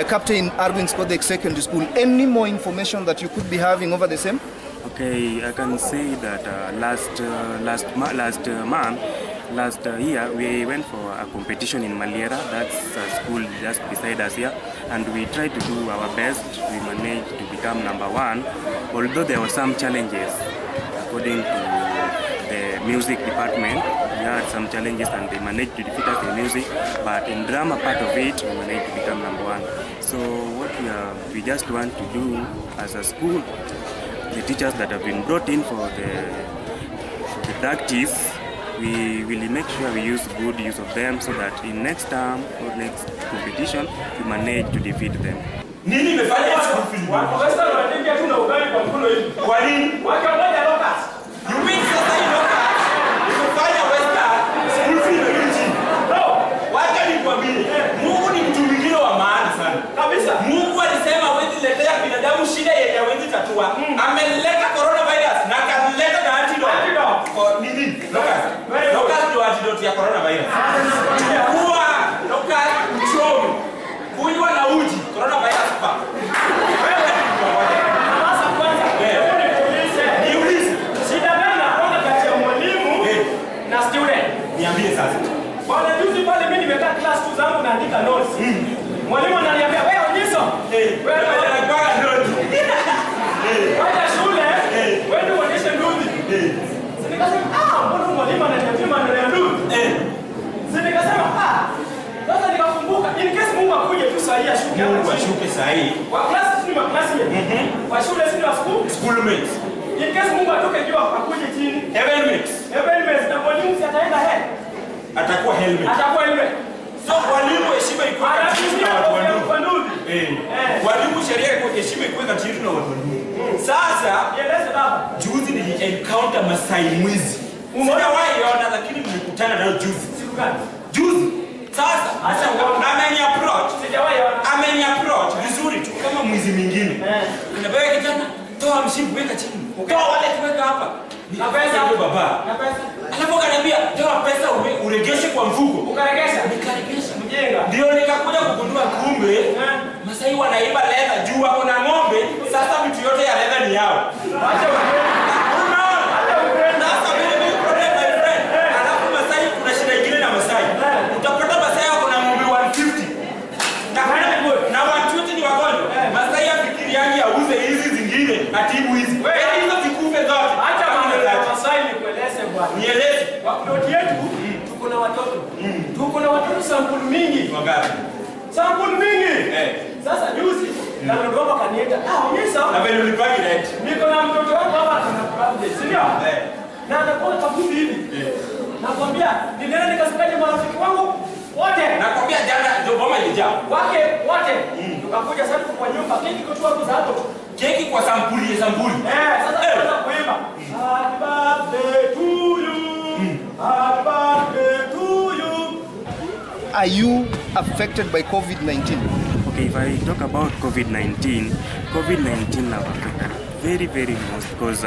captain in Argwings Kodhek Secondary School. Any more information that you could be having over the same? Okay, I can say that last year we went for a competition in Maliera. That's a school just beside us here, and we tried to do our best. We managed to become #1, although there were some challenges according to the music department. We had some challenges and they managed to defeat us in music, but in drama part of it we managed to become #1. So what we just want to do as a school, the teachers that have been brought in for the practice, we will make sure we use good use of them so that in next term or next competition we manage to defeat them. Nini imefanya school fee? Western wanaingia tu na ugali kwa mkono hivi. Kwa nini? Wakiangalia locus. You mean sasa hii locus? Imefanya Western school fee ndio nchi. No, wacha nikwambie. Mungu ni mtu mwingine wa maana sana. Kabisa. Mungu alisema hawezi letea binadamu shida yenye hawezi tatua. Ameleta coronavirus na akaleta na antidote. Kwa nini? Locus. Locus ndio antidote ya coronavirus. Kuwa locus uchomi. Kunywa na uji, coronavirus pa. Wewe sasa kwanza niulize. Shida gani naona kati ya mwalimu na student? Niambie sasa. Bwana juzi pale mimi nimekaa class 2 zangu naandika notes. Mwalimu ananiambia wewe onyesha. Wewe unataka notes. Wacha shule. Wewe uonyeshe notes. Sasa nikasema mbona mwalimu ananiambia maneno ya notes? Sasa nikasema sasa nikakumbuka in case Mungu akuje tu sahihi ashuke hapa. Mungu ashuke sahihi. Kwa class ni class yetu. Kwa shule si wa schoolmates. In case Mungu atoke juu akuje chini. Heavenmates. Heavenmates na mwalimu si ataenda head. Atakuwa helmet. Atakuwa helmet. So walimu heshima iko kati na watu wandugu. Walimu sheria iko heshima iko kati na watu wandugu. Sasa nieleze baba. Juzi nili encounter Masai mwizi. Sijawahi ona lakini nilikutana nayo juzi. Siku gani? Juzi. Sasa ameni approach vizuri tu kama mwizi mwingine. Unabeba kijana, toa mshipu weka chini. Toa wale tuweka hapa. Na pesa hapo baba. Na pesa. Alafu kaniambia, toa pesa uregeshe kwa mfuko. Ukaregesha? Nikaregesha mjenga. Ndio nikakuja kugundua kumbe Masai wanaiba leather juu wako na ng'ombe, sasa vitu yote ya leather ni yao. Acha wewe. Sasa mimi problem my friend. Alafu Masai kuna shida nyingine na Masai. Utapata Masai wako na ng'ombe 150. Na watu wote ni wagonjwa. Masai afikiriani auze hizi zingine atibu hizi. Wewe hizo zikufe zote. Acha mambo ya Masai nikueleze bwana. Nieleze. Kwa plot yetu tuko na watoto. Tuko na watoto sampuli mingi. Wangapi? Sampuli mingi. Sasa juzi na ndio hapa kanienda. Onyesha. Na vile ulipaki rent. Niko na mtoto wangu hapa ana birthday, si ndio? Na anakuwa kabuzi hivi. Nakwambia, nilienda nikasikaje marafiki wangu wote. Nakwambia jana ndio mama ilijaa. Wake wote. Tukakuja sasa kwa nyumba keki kutoa tu hapo. Keki kwa sampuli. Sasa tunaanza kuimba. Happy birthday to you. Happy birthday to you. Are you affected by COVID-19? Okay, if I talk about COVID-19 have affected very, very much because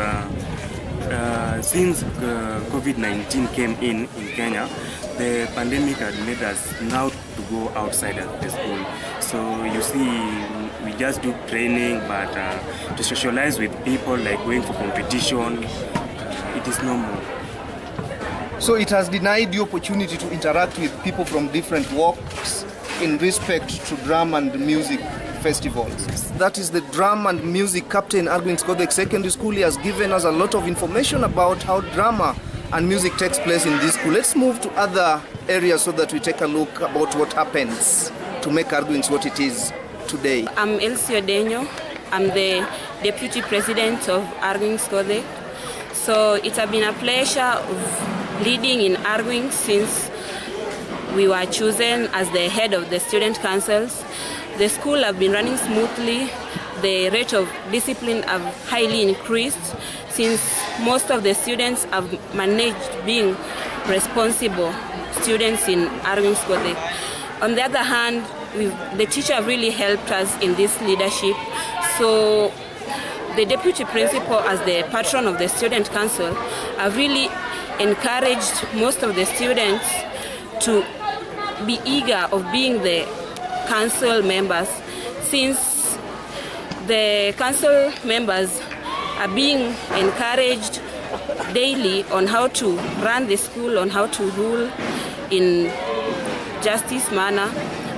since COVID-19 came in Kenya, the pandemic had made us now to go outside of the school. So you see, we just do training, but to socialize with people, like going for competition, it is no more. So it has denied you opportunity to interact with people from different walks in respect to drum and music festivals. That is the drum and music captain Argwings Kodhek Secondary School. He has given us a lot of information about how drama and music takes place in this school. Let's move to other areas so that we take a look about what happens to make Argwings what it is today. I'm Elsie Odenyo. I'm the deputy president of Argwings Kodhek. So it has been a pleasure of leading in Argwings since we were chosen as the head of the student councils. The school have been running smoothly. the rate of discipline have highly increased since most of the students have managed being responsible students in Argwings Kodhek. On the other hand, the teacher really helped us in this leadership. So the deputy principal, as the patron of the student council, have really encouraged most of the students to be eager of being the council members, since the council members are being encouraged daily on how to run the school, on how to rule in justice manner.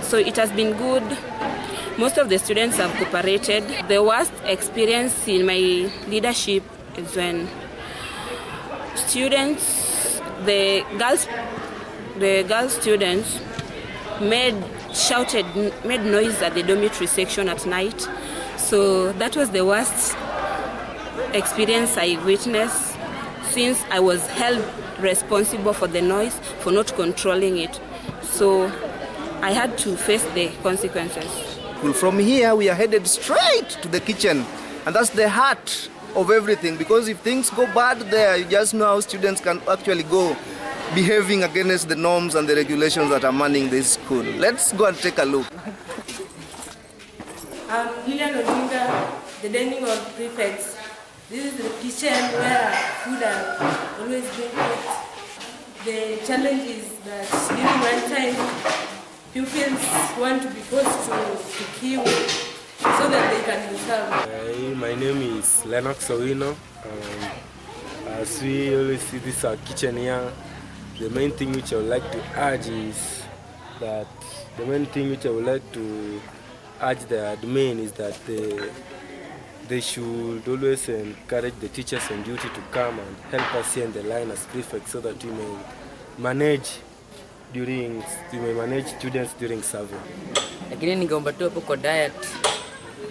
So it has been good. Most of the students have cooperated. The worst experience in my leadership is when students, the girls students made noise at the dormitory section at night. So that was the worst experience I witnessed, since I was held responsible for the noise, for not controlling it. So I had to face the consequences. From here, we are headed straight to the kitchen, and that's the heart of everything, because if things go bad there, you just know how students can actually go behaving against the norms and the regulations that are manning this school. Let's go and take a look. I'm Lilian Odinga, the dining hall prefect. This is the kitchen where food are always being cooked. The challenge is that during lunchtime, pupils want to be forced to queue so that they can be served. My name is Lennox Owino. As we always see this our kitchen here, the main thing which I would like to urge is that the admin is that they should always encourage the teachers on duty to come and help us here in the line as prefects, so that we may manage students during serving. Lakini ningeomba tu hapo kwa diet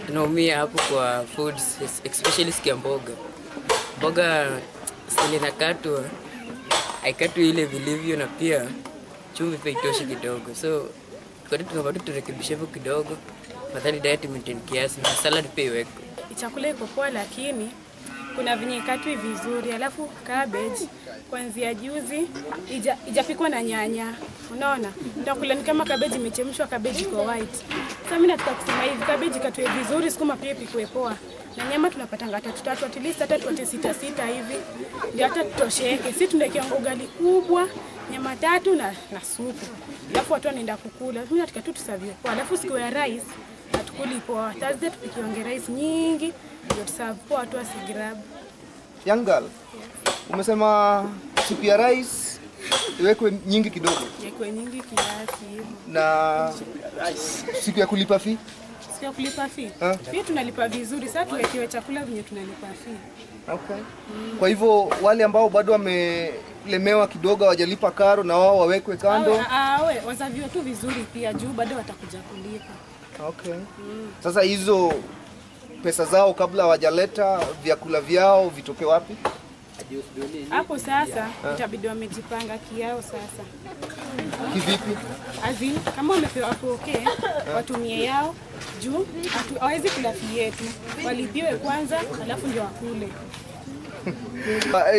tunaumia hapo kwa foods, especially sikia mboga. Mboga sile nakatwa haikatwi ile vilivyo, na pia chumvi pia itoshi kidogo. So tunaomba tu turekebishe hapo kidogo. Madhani diet maintain kiasi na salad pia iwekwe. Chakula iko poa, lakini kuna vinyekatwi vizuri, alafu cabbage kuanzia juzi ijapikwa na nyanya. Unaona? Ndakula ni kama cabbage imechemshwa, cabbage iko white. Sasa mimi nataka kusema hivi, cabbage katwe vizuri, sukuma pia ipikwe poa. Na nyama tunapatanga 3 at least hata 6 hivi. Ndio hata tutosheke. Sisi tunawekea ugali kubwa, nyama 3 na supu. Alafu watu wanaenda kukula. Mimi nataka tu tuserve poa. Alafu siku ya rice atukuli poa. Thursday tupikiwange rice nyingi, ndio tuserve poa, watu wasigrab. Young girl, umesema siku ya rice iwekwe nyingi kidogo. Iwekwe nyingi kiasi hivyo. Na siku ya kulipa fee? Siku ya kulipa fee? Pia tunalipa vizuri, sasa tuwekewe chakula venye tunalipa fee. Okay. Kwa hivyo wale ambao bado wamelemewa kidogo hawajalipa karo, na wao wawekwe kando. Wazaviwe tu vizuri pia juu bado watakuja kulipa. Okay. Sasa hizo pesa zao kabla hawajaleta vyakula vyao vitoke wapi? Hapo sasa itabidi wamejipanga kiao sasa. Kivipi? Azin kama wamepewa okay, watumie yao juu hawezi kula yetu. Walipiwe kwanza alafu ndio wakule.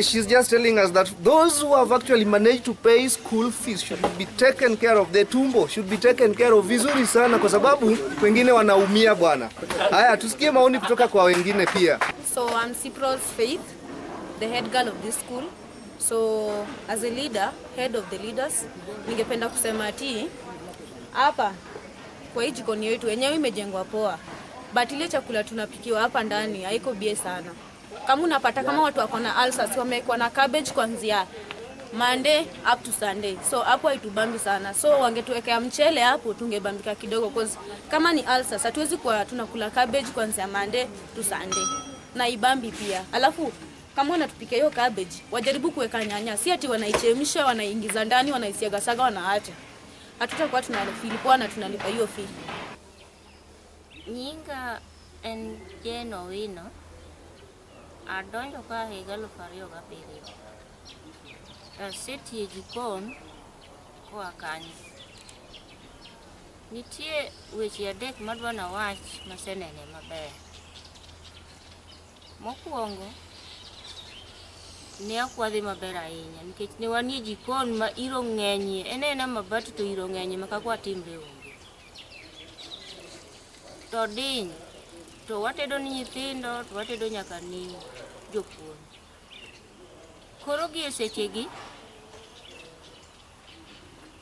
She's just telling us that those who have actually managed to pay school fees should be taken care of. The tumbo should be taken care of vizuri sana, kwa sababu wengine wanaumia bwana. Haya, tusikie maoni kutoka kwa wengine pia. So I'm Cypral's Faith, the head girl of this school. So as a leader, head of the leaders, ningependa kusema ati hapa kwa hii jikoni yetu yenyewe imejengwa poa, but ile chakula tunapikiwa hapa ndani haiko bie sana. Kama unapata kama watu wako na ulcers wamekuwa na cabbage kuanzia Monday up to Sunday. So hapo haitubambi sana. So wangetuwekea mchele hapo tungebambika kidogo, cause kama ni ulcers hatuwezi kwa tunakula cabbage kuanzia Monday to Sunday. Na ibambi pia. Alafu kama wanatupikia hiyo cabbage, wajaribu kuweka nyanya. Si ati wanaichemsha, wanaingiza ndani, wanaisiaga saga, wanaacha. Hatutakuwa tunalipwa na tunalipa hiyo fee. Nyinga en Jeno Wino. Adonjo ka higa 2007. Asetie jikon koa kanyo. Nitie weche adek madwa na wach masenene maber. Mokwongo ne akwadhi maber ahinya nikech ne wanie jikon ma iro ng'enyie. Enena mabati to iro ng'enyie ma kakwa timbe onge. To diny to watedo ni nyithindo, to watedo nyaka ni jopuonj. Koro gi e sechegi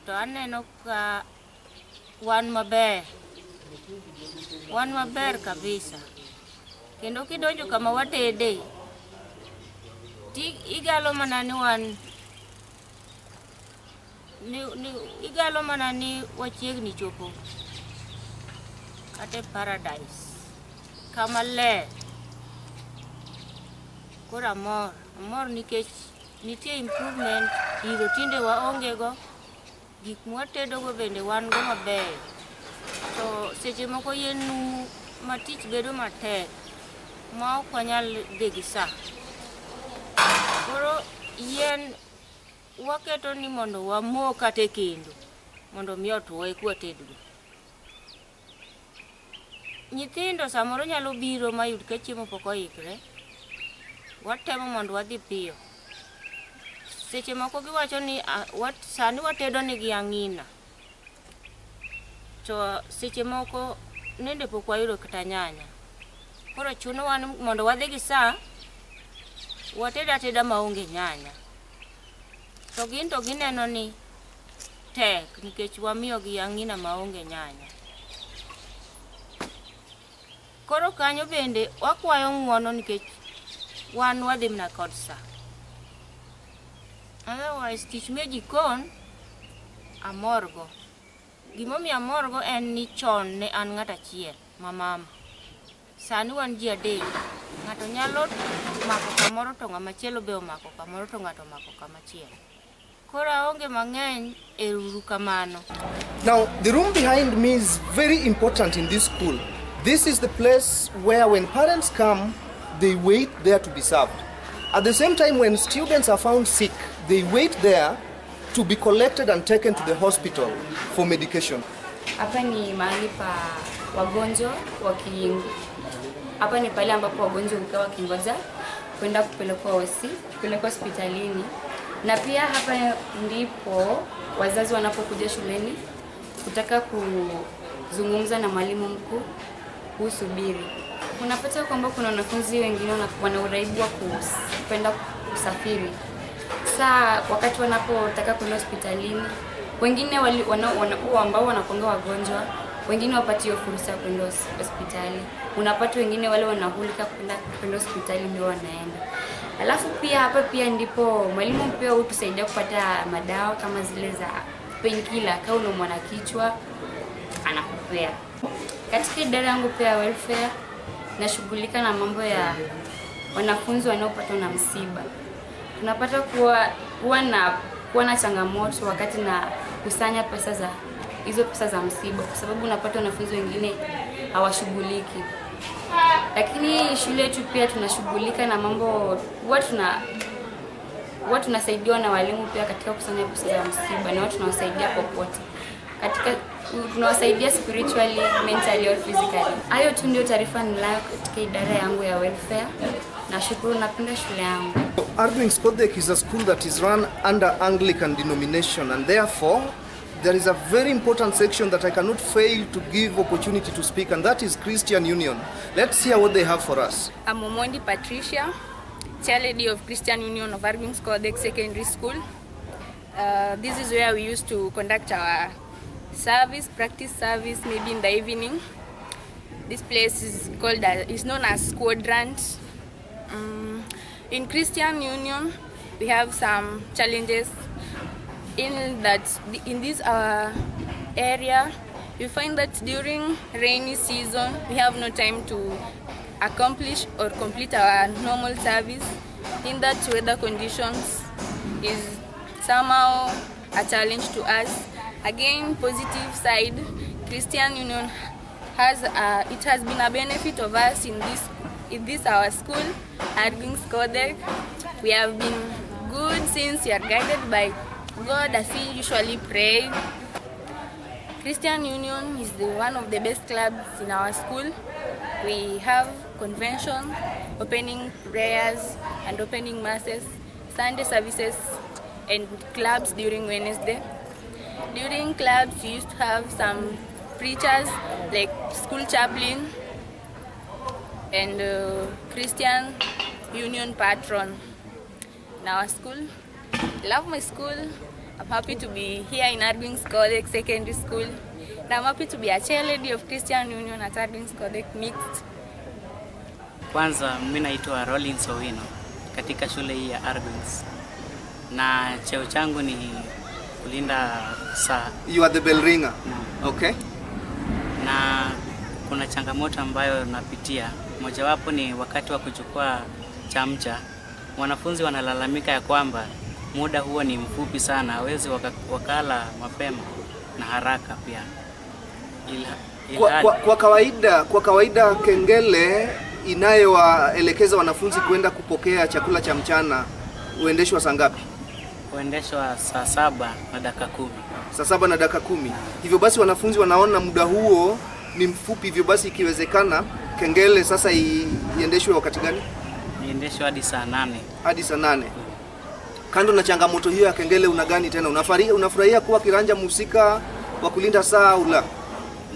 to aneno ka wan maber kabisa. Kendo kidonjo kama watede igalo mana ni wan igalo mana ni wachiegni chopo kate paradise kama ler. Koro amor nikech nitie improvement. Iro tinde waonge go, gik mwatedo go bende wan go maber. To seche moko yien numu matich bedo matek ma ok wanyal dhi gi sa. Koro yien waketo ni mondo wamo kate kendo mondo mi otwoe kwatedgo. Nyithindo samoro nyalo biro mayud ka chiemo pok oikre. Watemo mondo wadhi piyo. Seche moko giwacho ni sani watedo ni gi ang'ina. To seche moko nende pok wayudo kata nyanya. Koro chuno wan mondo wadhi gi sa wateda maonge nyanya. To gineno ni tek nikech wamiyo gi ang'ina maonge nyanya. Koro kanyo bende wakwayo ng'uono nikech wan wadhi mna kod sa. Otherwise tich me jikon amorgo. Gimomiyo amorgo en ni chon ne an ng'at achiel ma mama. Sani wan ji adek. Ng'ato nyalo mako kamoro to ng'ama chielo be omako kamoro to ng'ato omako kamachielo. Koro aonge mang'eny eruru kamano. Now, the room behind me is very important in this school. This is the place where when parents come, they wait there to be served. At the same time, when students are found sick, they wait there to be collected and taken to the hospital for medication. Hapa ni mahali pa wagonjwa hapa ni pale ambapo wagonjwa hukaa wakingoja kwenda kupelekwa hospitalini. Na pia hapa ndipo wazazi wanapokuja shuleni kutaka kuzungumza na mwalimu mkuu kusubiri. Unapata kwamba kuna wanafunzi wengine wana uraibu wa kupenda kusafiri. Saa wakati wanapotaka kwenda hospitalini, wengine wanakuwa ambao wanakuanga wagonjwa, wengine wapati fursa ya kwenda hospitali. Unapata wengine wale wanahulika kwenda hospitali ndio wanaenda. Alafu pia hapa pia ndipo mwalimu pia hutusaidia kupata madawa kama zile za painkiller. Kama unaumwa na kichwa anakupea. Katika idara yangu pia welfare nashughulika na mambo ya wanafunzi wanaopatwa na msiba. Tunapata kuwa na changamoto wakati na kusanya hizo pesa za msiba, kwa sababu unapata wanafunzi wengine hawashughuliki. Lakini shule yetu pia tunashughulika na mambo huwa tunasaidiwa na walimu pia katika kusanya pesa za msiba, na tunawasaidia popote. Tunawasaidia spiritually, mentally or physically. Hayo tu ndio taarifa ninayo katika idara yangu ya welfare. Nashukuru, napenda shule yangu. Argwings Kodhek is a school that is run under Anglican denomination, and therefore there is a very important section that I cannot fail to give opportunity to speak, and that is Christian Union. Let's hear what they have for us. I'm Omondi Patricia, chair lady of Christian Union of Argwings Kodhek Secondary School. This is where we used to conduct our practice service, maybe in the evening. This place is known as Quadrant. In Christian Union, we have some challenges in this area. You find that during rainy season, we have no time to accomplish or complete our normal service. In that weather conditions is somehow a challenge to us. Again, positive side, Christian Union has been a benefit of us in this our school, Argwings Kodhek. We have been good since we are guided by God as we usually pray. Christian Union is one of the best clubs in our school. We have convention, opening prayers and opening masses, Sunday services and clubs during Wednesday. During clubs, we used to have some preachers like school chaplain and Christian Union patron in our school. Love my school. I'm happy to be here in Argwings Kodhek Secondary School. And I'm happy to be a chairlady of Christian Union at Argwings Kodhek Mixed. Kwanza mimi naitwa Rollins Owino katika shule hii ya Argwings. Na cheo changu ni kulinda saa. You are the bell ringer. Okay. Na kuna changamoto ambayo napitia. Mojawapo ni wakati wa kuchukua chamcha. Wanafunzi wanalalamika ya kwamba muda huo ni mfupi sana, hawezi wakala mapema na haraka pia. Kwa kawaida kengele inayowaelekeza wanafunzi kwenda kupokea chakula cha mchana huendeshwa saa ngapi? Huendeshwa saa 7 na dakika 10. Saa 7 na dakika 10. Hivyo basi wanafunzi wanaona muda huo ni mfupi, hivyo basi ikiwezekana kengele sasa iendeshwe wakati gani? Iendeshwe hadi saa 8. Hadi saa 8. Kando na changamoto hiyo ya kengele, una gani tena? Unafurahia kuwa kiranja musika wa kulinda saa au la?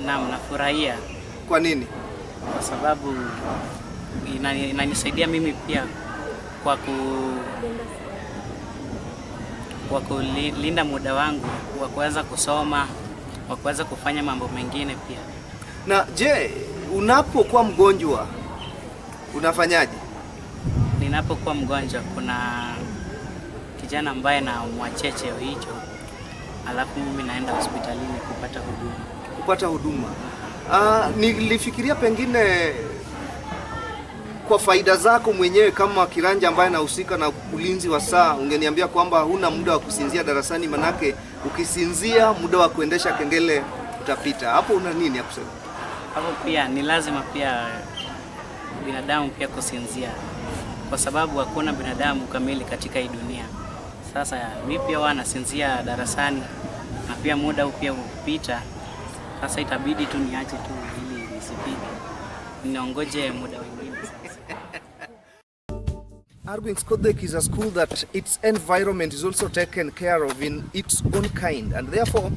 Naam, nafurahia. Kwa nini? Kwa sababu inanisaidia mimi pia kwa kulinda muda wangu, wa kuweza kusoma, wa kuweza kufanya mambo mengine pia. Na je, unapokuwa mgonjwa unafanyaje? Ninapokuwa mgonjwa kuna kijana ambaye na mwachia cheo hicho, alafu mimi naenda hospitalini kupata huduma. Kupata huduma. Nilifikiria pengine kwa faida zako mwenyewe kama kiranja ambaye anahusika na ulinzi wa saa, ungeniambia kwamba huna muda wa kusinzia darasani, manake ukisinzia muda wa kuendesha kengele utapita. Hapo una nini ya kusema? Hapo pia ni lazima pia binadamu pia kusinzia, kwa sababu hakuna binadamu kamili katika hii dunia. Sasa mimi pia wanasinzia darasani na pia muda pia upita. Sasa itabidi tu niache tu ili nisipige. Niongoje muda wengine sasa. Argwings Kodhek is a school that its environment is also taken care of in its own kind, and therefore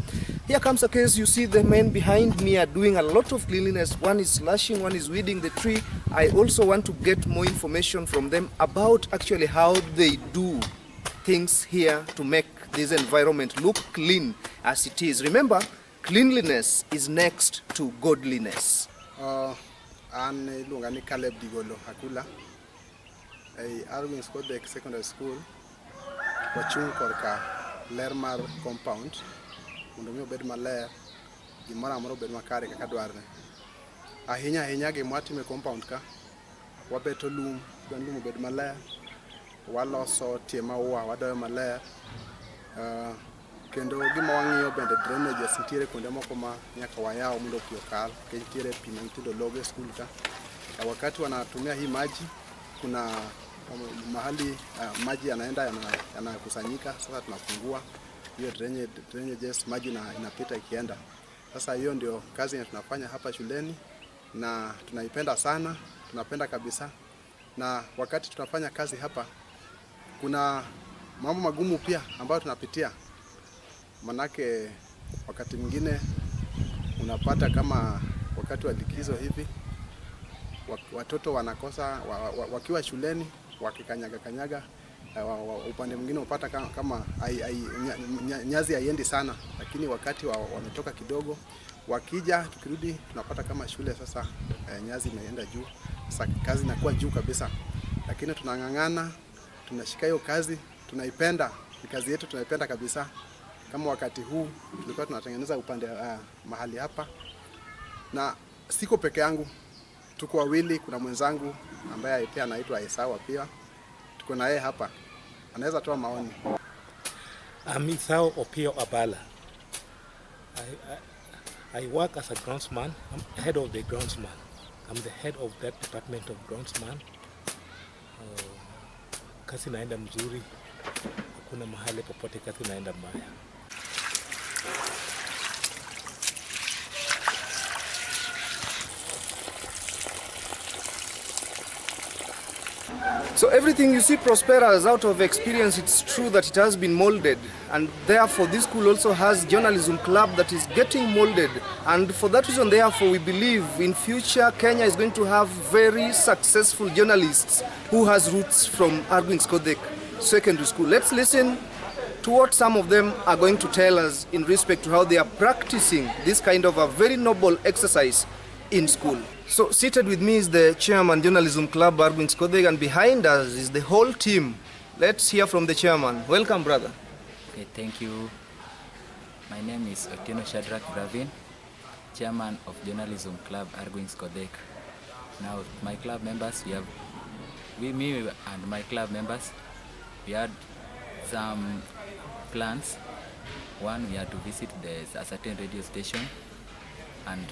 here comes a case. You see the men behind me are doing a lot of cleanliness. One is slashing, one is weeding the tree. I also want to get more information from them about actually how they do things here to make this environment look clean as it is. Remember, cleanliness is next to godliness. An lunga ni Caleb Digolo Hakula. Argwings Kodhek Secondary School wachung korka ler mar compound mondo mi obed maler, gimoro amora obed makare kaka dwarne. Ahinya gima watimo e compound ka, wabeto lum obed maler, waloso tie maua wadoyo maler, kendo gima wang'iyo bende drainages nitiere kuonde moko ma nyaka wayaw mondo pi okal, kendo nitiere pi ma nyithindo logo e skul ka. Wakati wanatumia hii maji kuna mahali maji yanakusanyika, sasa tunafungua hiyo drainages, maji inapita ikienda. Sasa hiyo ndio kazi tunafanya hapa shuleni na tunaipenda sana, tunapenda kabisa. Na wakati tunafanya kazi hapa kuna mambo magumu pia ambayo tunapitia. Manake wakati mwingine unapata kama wakati wa likizo hivi watoto wanakosa wakiwa shuleni wakikanyaga upande mwingine upata kama nyazi haiendi sana, lakini wakati wametoka kidogo wakija tukirudi tunapata kama shule sasa nyazi imeenda juu. Sasa kazi inakuwa juu kabisa, lakini tunang'ang'ana, tunashika hiyo kazi, tunaipenda, ni kazi yetu tunaipenda kabisa. Kama wakati huu tulikuwa tunatengeneza upande mahali hapa, na siko peke yangu, tuko wawili. Kuna mwenzangu ambaye pia anaitwa Isawa, pia tuko na yeye hapa, anaweza toa maoni. Isao Opio Abala. I work as a groundsman. I'm head of the groundsman. I'm the head of that department of groundsman. Kazi naenda mzuri, hakuna mahali popote kazi naenda mbaya. So everything you see prospers out of experience. It's true that it has been molded, and therefore this school also has journalism club that is getting molded, and for that reason therefore we believe in future Kenya is going to have very successful journalists who has roots from Argwings Kodhek Secondary School. Let's listen to what some of them are going to tell us in respect to how they are practicing this kind of a very noble exercise in school. So seated with me is the chairman, Journalism Club, Argwings Kodhek, and behind us is the whole team. Let's hear from the chairman. Welcome, brother. Okay, thank you. My name is Otieno Shadrach Bravin, chairman of Journalism Club, Argwings Kodhek. Now, my club members, me and my club members, we had some plans. One, we had to visit a certain radio station, and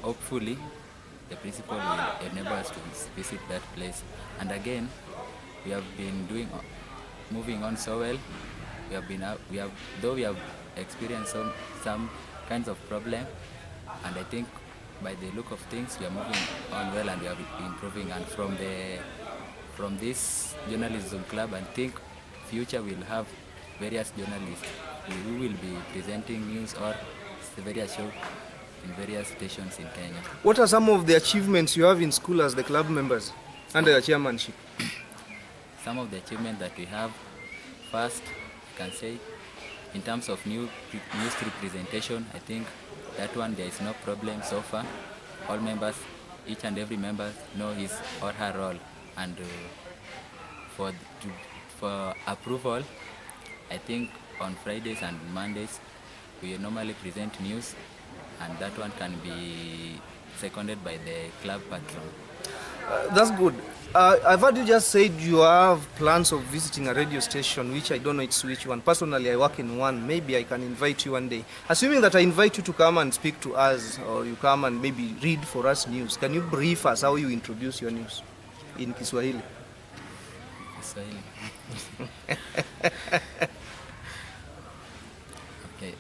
hopefully the principal will enable us to visit that place. And again, we have been moving on so well. Though we have experienced some kinds of problem, and I think by the look of things we are moving on well and we are improving. And from this journalism club, I think future will have various journalists who will be presenting news or various shows in various stations in Kenya. What are some of the achievements you have in school as the club members under your chairmanship? Some of the achievements that we have, first, I can say, in terms of news representation, I think that one there is no problem so far. All members, each and every member know his or her role, and for approval, I think on Fridays and Mondays we normally present news, and that one can be seconded by the club patron. That's good. I've heard you just said you have plans of visiting a radio station, which I don't know it's which one. Personally, I work in one. Maybe I can invite you one day. Assuming that I invite you to come and speak to us, or you come and maybe read for us news, can you brief us how you introduce your news in Kiswahili? Kiswahili. Okay.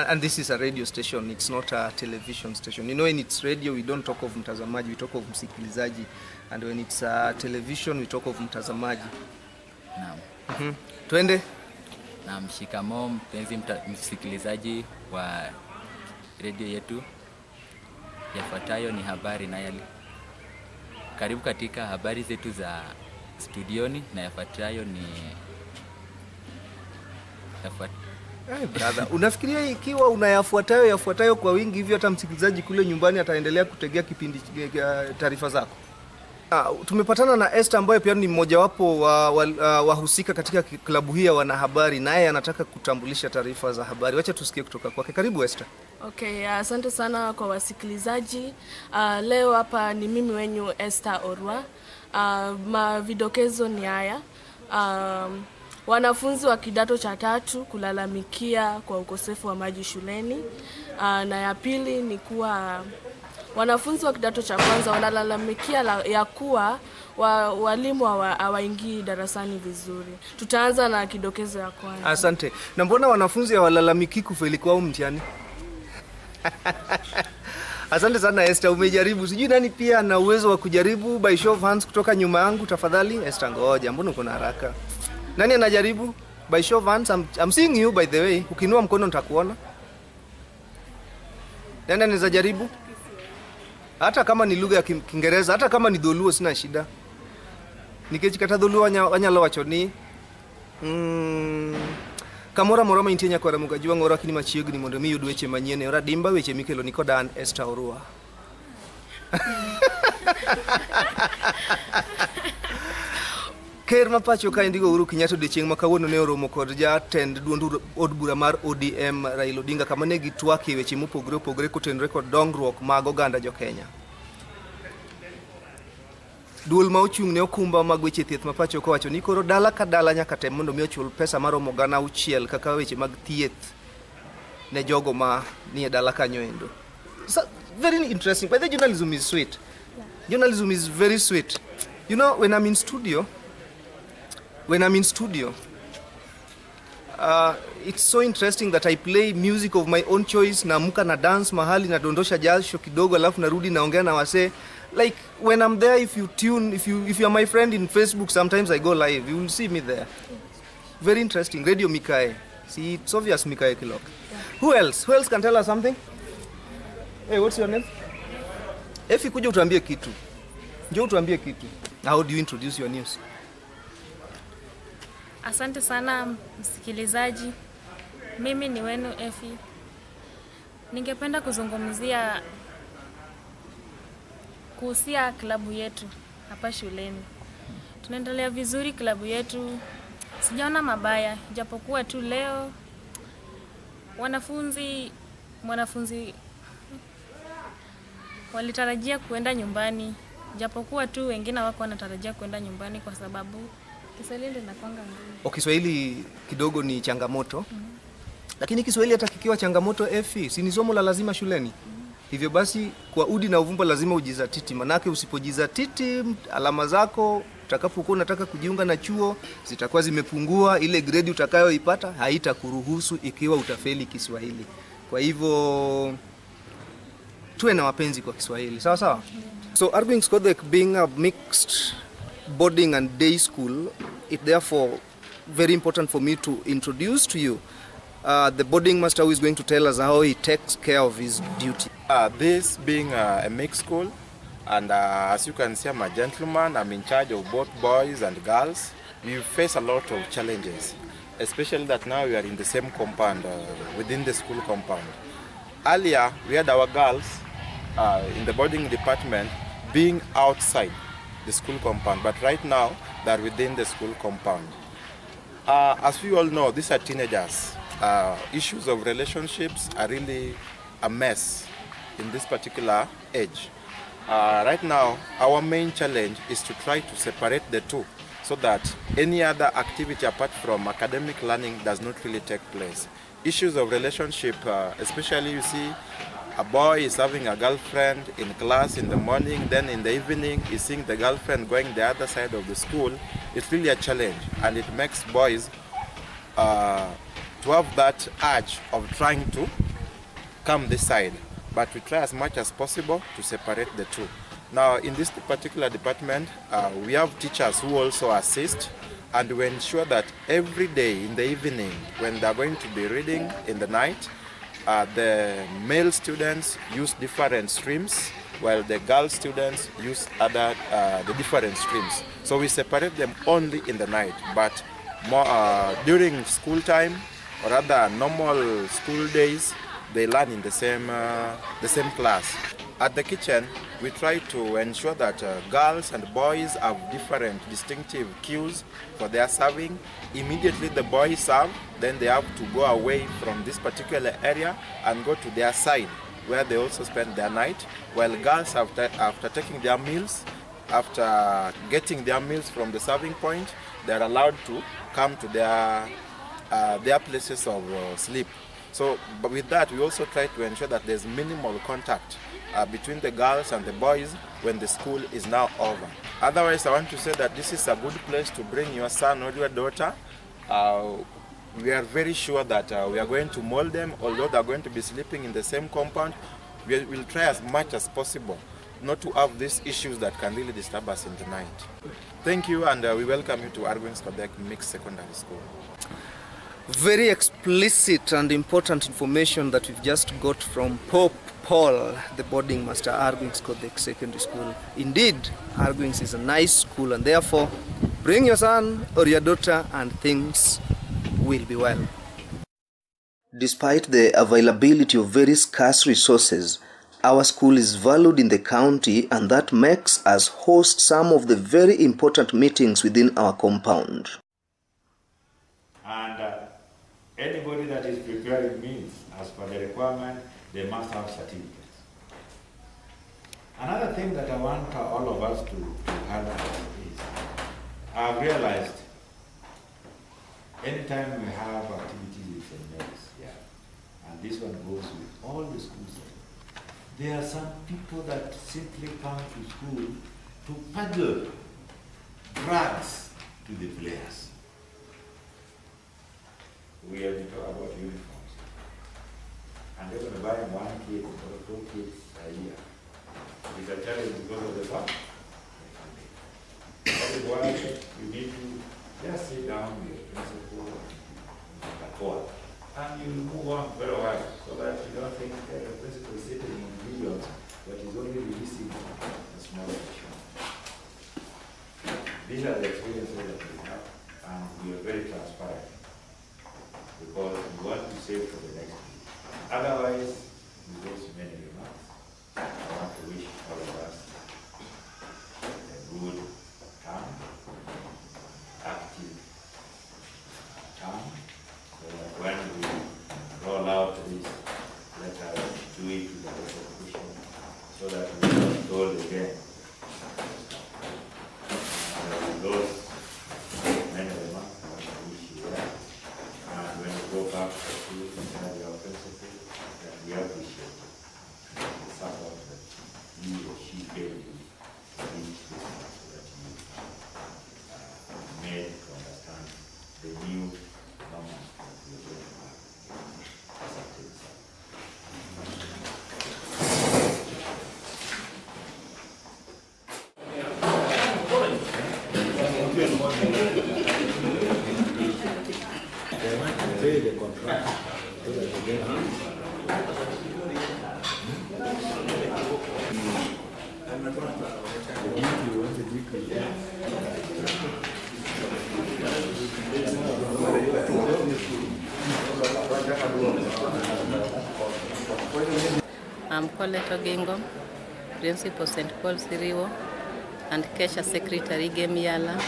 And this is a radio station, it's not a television station. You know, when it's radio, we don't talk of mtazamaji, we talk of msikilizaji. And when it's a television, we talk of mtazamaji. Naam. Twende? Naam, shikamoo mpenzi msikilizaji wa radio yetu. Yafuatayo ni habari na karibu katika habari zetu za studioni, na yafuatayo ni brother, unafikiria ikiwa unayafuatayo kwa wingi hivyo hata msikilizaji kule nyumbani ataendelea kutegea kipindi taarifa zako? Tumepatana na Esther ambaye pia ni mmojawapo wahusika katika klabu hii ya wanahabari, naye anataka kutambulisha taarifa za habari. Wacha tusikie kutoka kwake. Karibu Esther. Okay, asante sana kwa wasikilizaji. Leo hapa ni mimi wenyu Esther Orwa. Mavidokezo ni haya. Wanafunzi wa kidato cha 3 kulalamikia kwa ukosefu wa maji shuleni. Na ya pili ni kuwa wanafunzi wa kidato cha kwanza wanalalamikia ya kuwa walimu hawaingii darasani vizuri. Tutaanza na kidokezo ya kwanza. Asante. Na mbona wanafunzi hawalalamiki kufeli kwao mtihani? Asante sana Esther, umejaribu. Sijui nani pia na uwezo wa kujaribu. By show of hands kutoka nyuma yangu tafadhali. Esther, ngoja, mbona uko na haraka? Nani anajaribu? By show of hands. I'm seeing you by the way. Ukiinua mkono nitakuona. Nani anaweza jaribu? Hata kama ni lugha ya Kiingereza, hata kama ni Dholuo sina shida. Nikechikata Dholuo wanyalo wachoni. Kamora morama intenya kwa ramugajua ngora kini machiegni mondo mi yud weche manyien ora dimba weche mikelo niko Dan Esther Orwa. Ker mapacho ka indigo Uhuru Kenyatta odiochieng' ma kawuono ne oromo kod jatend duond od bura mar ODM Raila Odinga kama ne gitwak weche mopogore opogore kotenore kod dongruok mag oganda jo Kenya. Duol ma ochung' ne okumba mag weche thieth mapacho ko wacho ni koro dala ka dala nyaka tem mondo mi ochul pesa maromo 6,000 kaka weche mag thieth ne jogo ma ni dala kanyo endo. So very interesting. But the journalism is sweet. Journalism is very sweet. You know, when I'm in studio, it's so interesting that I play music of my own choice, na muka na dance mahali na dondosha jasho kidogo alafu narudi naongea na wase. Like when I'm there, if you are my friend in Facebook, sometimes I go live. You will see me there. Very interesting. Radio Mikae. See, it's obvious Mikae Kilok. Who else? Who else can tell us something? Hey, what's your name? Efi, kuja utuambie kitu. Njoo utuambie kitu. How do you introduce your news? Asante sana msikilizaji. Mimi ni wenu Efi. Ningependa kuzungumzia kuhusia klabu yetu hapa shuleni. Tunaendelea vizuri klabu yetu. Sijaona mabaya, japokuwa tu leo wanafunzi walitarajia kuenda nyumbani, japokuwa tu wengine wako wanatarajia kuenda nyumbani kwa sababu Kiswahili ndio inakuanga ngumu. Kiswahili kidogo ni changamoto. Lakini Kiswahili hata kikiwa changamoto Efi, si ni somo la lazima shuleni. Hivyo basi kwa udi na uvumba lazima ujizatiti, manake usipojizatiti alama zako utakapokuwa unataka kujiunga na chuo zitakuwa zimepungua, ile grade utakayoipata haitakuruhusu ikiwa utafeli Kiswahili. Kwa hivyo tuwe na wapenzi kwa Kiswahili. Sawa sawa? So Argwings Kodhek being a mixed boarding and day school, it therefore very important for me to introduce to you the boarding master who is going to tell us how he takes care of his duty. This being a mixed school, and as you can see, I'm a gentleman. I'm in charge of both boys and girls. We face a lot of challenges, especially that now we are in the same compound, within the school compound. Earlier, we had our girls in the boarding department being outside the school compound, but right now they're within the school compound. As we all know, these are teenagers. Issues of relationships are really a mess in this particular age. Right now, our main challenge is to try to separate the two so that any other activity apart from academic learning does not really take place. Issues of relationship, especially you see a boy is having a girlfriend in class in the morning, then in the evening he's seeing the girlfriend going the other side of the school. It's really a challenge, and it makes boys to have that urge of trying to come this side, but we try as much as possible to separate the two. Now in this particular department, we have teachers who also assist, and we ensure that every day in the evening when they're going to be reading in the night, the male students use different streams while the girl students use the different streams. So we separate them only in the night, but more during school time, or rather normal school days, they learn in the same class. At the kitchen, we try to ensure that girls and boys have different distinctive cues for their serving. Immediately the boys serve, then they have to go away from this particular area and go to their side where they also spend their night, while girls after taking their meals, after getting their meals from the serving point, they are allowed to come to their places of sleep. So but with that, we also try to ensure that there's minimal contact between the girls and the boys when the school is now over. Otherwise, I want to say that this is a good place to bring your son or your daughter. We are very sure that we are going to mold them, although they are going to be sleeping in the same compound. We will try as much as possible not to have these issues that can really disturb us in the night. Thank you, and we welcome you to Argwings Kodhek Mixed Secondary School. Very explicit and important information that we've just got from Pope Paul, the boarding master, Argwings Kodhek Secondary School. Indeed, Argwings is a nice school, and therefore bring your son or your daughter and things will be well. Despite the availability of very scarce resources, our school is valued in the county, and that makes us host some of the very important meetings within our compound. And anybody that is preparing meals as per the requirement, they must have certificates. Another thing that I want all of us to help is, I've realized anytime we have activities in St. Mary's, and this one goes with all the schools, there are some people that simply come to school to peddle drugs to the players. We have to talk about uniforms. And they're going to buy 1 kid or 2 kids a year. It's a challenge because of the fact. That is why you need to just sit down with your principal and talk. And you move on very well so that you don't think that the principal is sitting on millions, but is only releasing a small portion. These are the experiences that we have, and we are very transparent because we want to save for the next week. Otherwise, we waste many remarks. I want to wish all of us a good term, active term, so that when we roll out this, let us do it with the execution so that we don't go again. Those many remarks, I want to wish you well. And when you go back to school and tell your principal that we appreciate it, the support that he or she gave you each business so that you made to understand the new normal that we are going to have as a teacher. Pay the contract so that they get I'm Kodhek Ogingo, Principal St. Paul Siriwo, and Kesha Secretary Gemiala.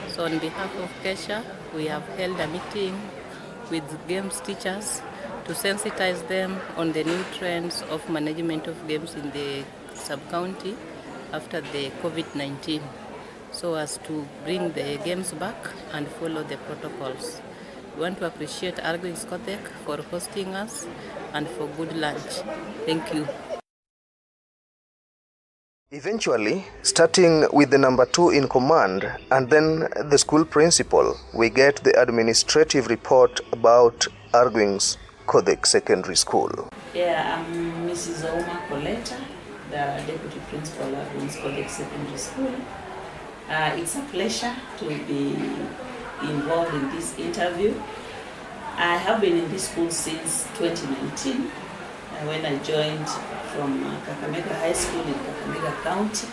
So on behalf of Kesha, we have held a meeting with games teachers to sensitize them on the new trends of management of games in the sub-county after the COVID-19, so as to bring the games back and follow the protocols. We want to appreciate Argwings Kodhek for hosting us and for good lunch. Thank you. Eventually, starting with the number 2 in command and then the school principal, we get the administrative report about Argwings Kodhek Secondary School. Yeah, I'm Mrs. Auma Coletta, the Deputy Principal at Argwings Kodhek Secondary School. It's a pleasure to be involved in this interview. I have been in this school since 2019 when I joined from Kakamega High School in Kakamega County.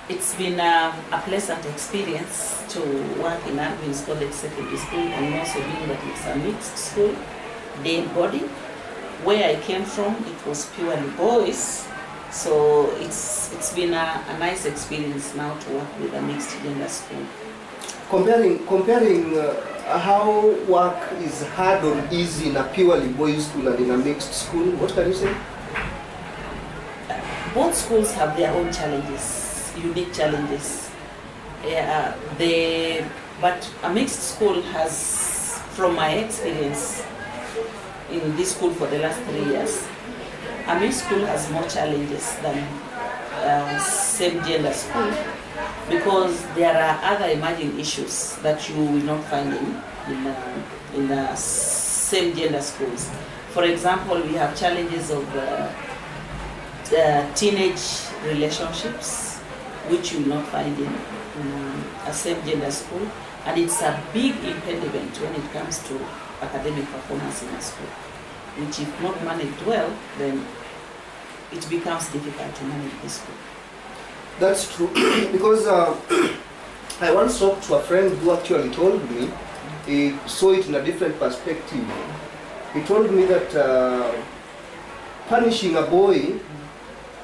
It's been a pleasant experience to work in Argwings Kodhek Secondary School, and also being that it's a mixed school, day boarding. Where I came from, it was purely boys, so it's been a nice experience now to work with a mixed gender school. Comparing how work is hard or easy in a purely boys school and in a mixed school, what can you say? Both schools have their own challenges, unique challenges. But a mixed school has, from my experience in this school for the last 3 years, a mixed school has more challenges than same gender school, because there are other emerging issues that you will not find in the same gender schools. For example, we have challenges of teenage relationships, which you will not find in a same gender school, and it's a big impediment when it comes to academic performance in a school, which if not managed well, then it becomes difficult to manage the school. That's true, because I once talked to a friend who actually told me he saw it in a different perspective. He told me that punishing a boy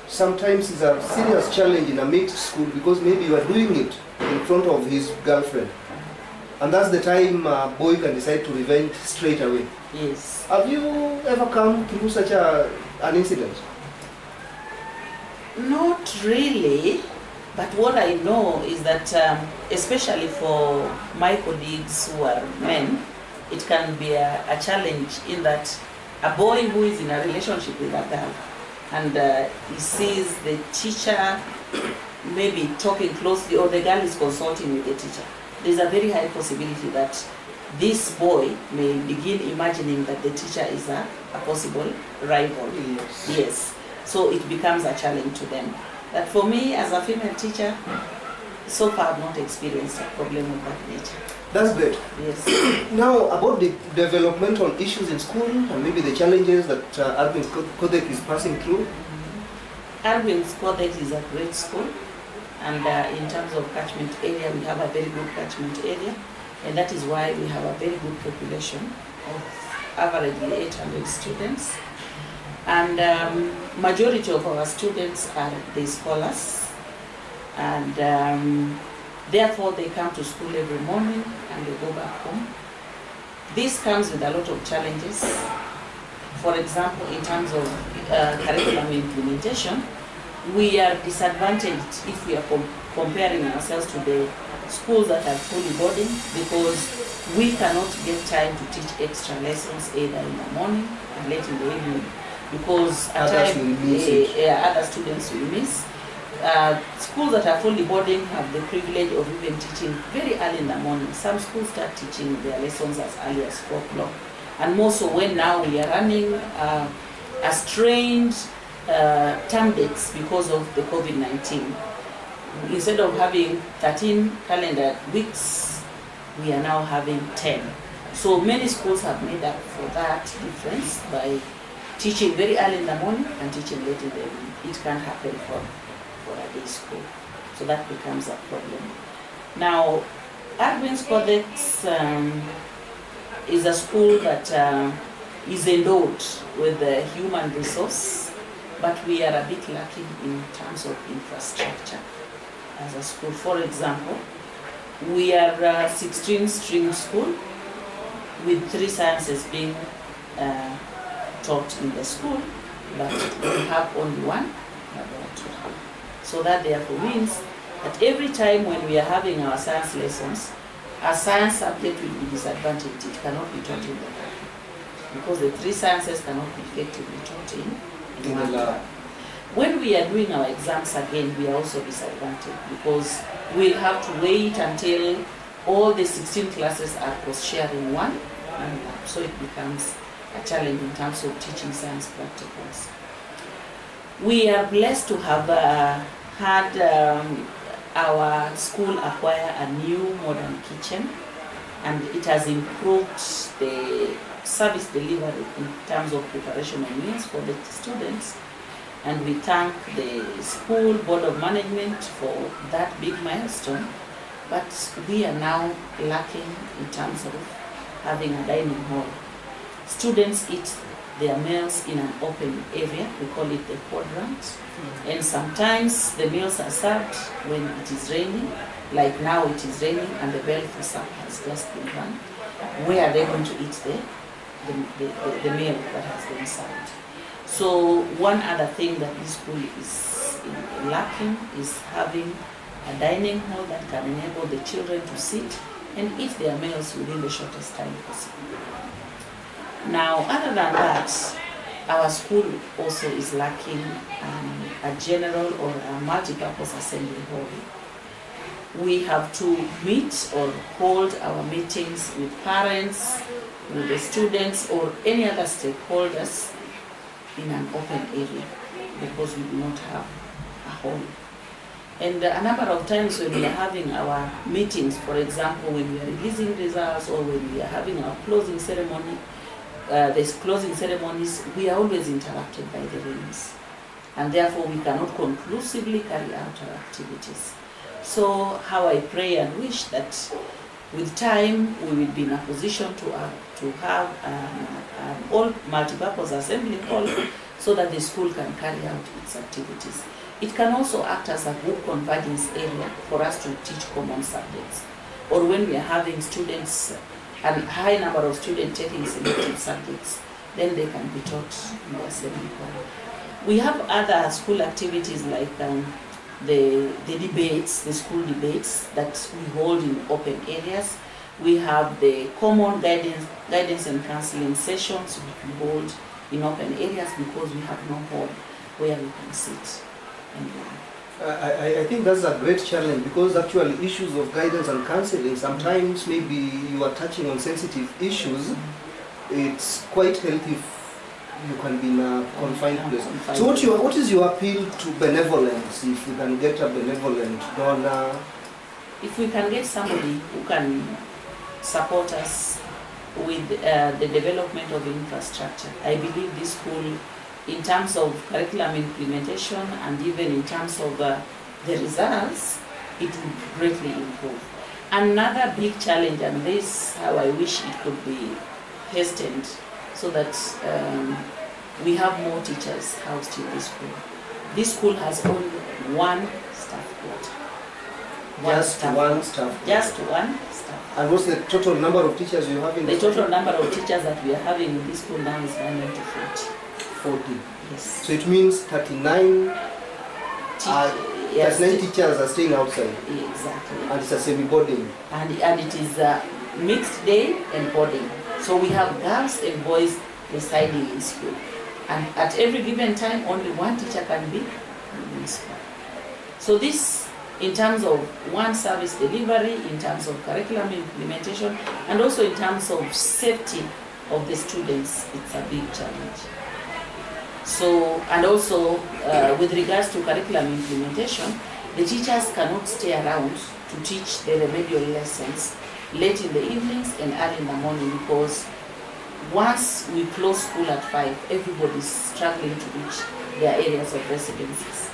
sometimes is a serious challenge in a mixed school, because maybe you are doing it in front of his girlfriend, and that's the time a boy can decide to revenge straight away. Yes. Have you ever come through such an incident? Not really, but what I know is that especially for my colleagues who are men, it can be a challenge in that a boy who is in a relationship with a girl and he sees the teacher maybe talking closely, or the girl is consulting with the teacher, there's a very high possibility that this boy may begin imagining that the teacher is a possible rival. Yes. Yes. So it becomes a challenge to them. But for me, as a female teacher, so far I've not experienced a problem of that nature. That's great. Yes. Now, about the developmental issues in school and maybe the challenges that Argwings Kodhek is passing through. Argwings Kodhek is a great school, and in terms of catchment area, we have a very good catchment area, and that is why we have a very good population of averagely 800 students. And majority of our students are day scholars, and therefore they come to school every morning and they go back home. This comes with a lot of challenges. For example, in terms of curriculum implementation, we are disadvantaged if we are comparing ourselves to the schools that are fully boarding, because we cannot get time to teach extra lessons either in the morning and late in the evening, because at times other students will miss. Schools that are fully boarding have the privilege of even teaching very early in the morning. Some schools start teaching their lessons as early as 4 o'clock. And more so when now we are running a strained term dates because of the COVID-19. Instead of having 13 calendar weeks, we are now having 10. So many schools have made up for that difference by teaching very early in the morning and teaching late in the evening. It can't happen for a day school. So that becomes a problem. Now, Argwings Kodhek is a school that is endowed with the human resource, but we are a bit lacking in terms of infrastructure as a school. For example, we are a 16-string school with 3 sciences being taught in the school, but we have only 1 laboratory. So that therefore means that every time when we are having our science lessons, a science subject will be disadvantaged. It cannot be taught in the lab, because the 3 sciences cannot be effectively taught in one lab. When we are doing our exams again, we are also disadvantaged, because we'll have to wait until all the 16 classes are cross-sharing one lab. So it becomes a challenge in terms of teaching science practicals. We are blessed to have had our school acquire a new modern kitchen, and it has improved the service delivery in terms of preparation of meals for the students. And we thank the school board of management for that big milestone. But we are now lacking in terms of having a dining hall. Students eat their meals in an open area. We call it the quadrant. And sometimes the meals are served when it is raining, like now it is raining and the bell for supper has just been run. Where are they going to eat the meal that has been served? So one other thing that this school is lacking is having a dining hall that can enable the children to sit and eat their meals within the shortest time possible. Now, other than that, our school also is lacking a general or a multi-purpose assembly hall. We have to meet or hold our meetings with parents, with the students, or any other stakeholders in an open area, because we do not have a hall. And a number of times when we are having our meetings, for example, when we are releasing results or when we are having our closing ceremony, these closing ceremonies, we are always interrupted by the rains, and therefore we cannot conclusively carry out our activities. So how I pray and wish that with time we will be in a position to have an all multi-purpose assembly hall so that the school can carry out its activities. It can also act as a group convergence area for us to teach common subjects, or when we are having students, a high number of students taking selective subjects, then they can be taught in the assembly hall. We have other school activities like the debates, the school debates that we hold in open areas. We have the common guidance and counseling sessions which we hold in open areas because we have no hall where we can sit and learn. I think that's a great challenge, because actually issues of guidance and counseling, sometimes maybe you are touching on sensitive issues. It's quite healthy You can be in a confined place. So what is your appeal to benevolence, if we can get a benevolent donor? If we can get somebody who can support us with the development of infrastructure, I believe this school, in terms of curriculum implementation and even in terms of the results, it will greatly improve. Another big challenge, and this how I wish it could be hastened, so that we have more teachers housed in this school. This school has only one staff quarter. Just one staff. Just one staff. And what's the total number of teachers you have in the total number of teachers that we are having in this school now is 140. 40. Yes. So it means 39 teachers are staying outside. Exactly. And it's a semi-boarding. And it is a mixed day and boarding. So we have girls and boys residing in school. And at every given time, only one teacher can be in school. So this, in terms of one service delivery, in terms of curriculum implementation, and also in terms of safety of the students, it's a big challenge. So, and also with regards to curriculum implementation, the teachers cannot stay around to teach the remedial lessons late in the evenings and early in the morning, because once we close school at 5, everybody is struggling to reach their areas of residences.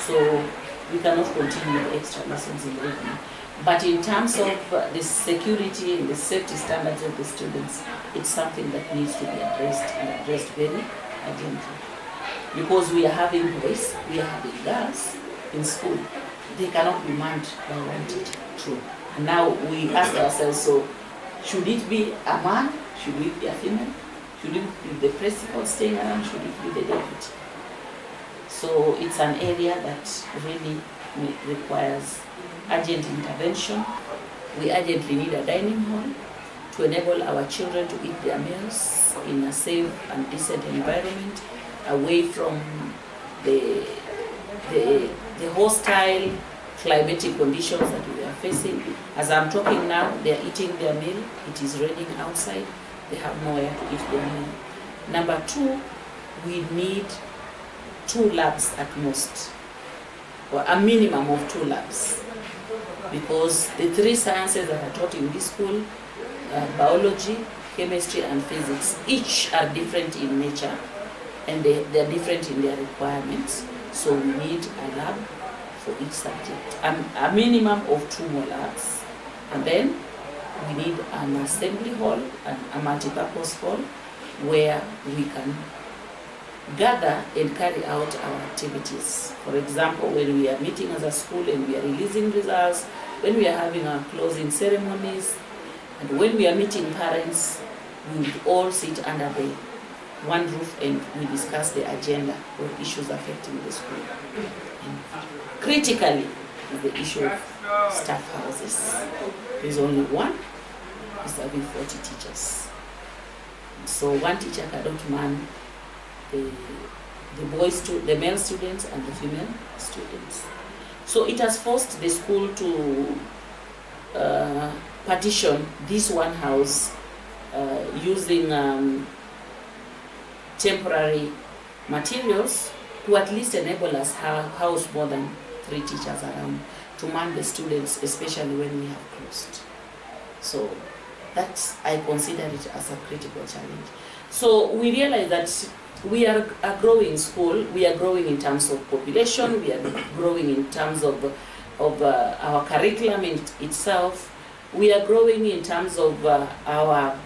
So we cannot continue the extra lessons in the evening. But in terms of the security and the safety standards of the students, it's something that needs to be addressed, and addressed very urgently. Because we are having boys, we are having girls in school. They cannot be manned by one teacher. True. And now we ask ourselves, so should it be a man? Should it be a female? Should it be the principal staying around? Should it be the deputy? So it's an area that really requires urgent intervention. We urgently need a dining hall to enable our children to eat their meals in a safe and decent environment, away from the hostile climatic conditions that we are facing. As I'm talking now, they are eating their meal. It is raining outside. They have nowhere to eat their meal. Number 2, we need 2 labs at most, or a minimum of 2 labs, because the 3 sciences that are taught in this school, biology, chemistry and physics, each are different in nature and they are different in their requirements. So we need a lab for each subject, a minimum of 2 more labs, and then we need an assembly hall and a multi-purpose hall where we can gather and carry out our activities. For example, when we are meeting as a school and we are releasing results, when we are having our closing ceremonies, and when we are meeting parents, we will all sit under the one roof and we discuss the agenda or issues affecting the school. And critically is the issue of staff houses. There is only one, serving 40 teachers. So one teacher cannot man the male students and the female students. So it has forced the school to partition this one house using temporary materials to at least enable us house more than 3 teachers around to man the students, especially when we have closed. So that, I consider it as a critical challenge. So we realize that we are a growing school. We are growing in terms of population. We are growing in terms of our curriculum itself. We are growing in terms of our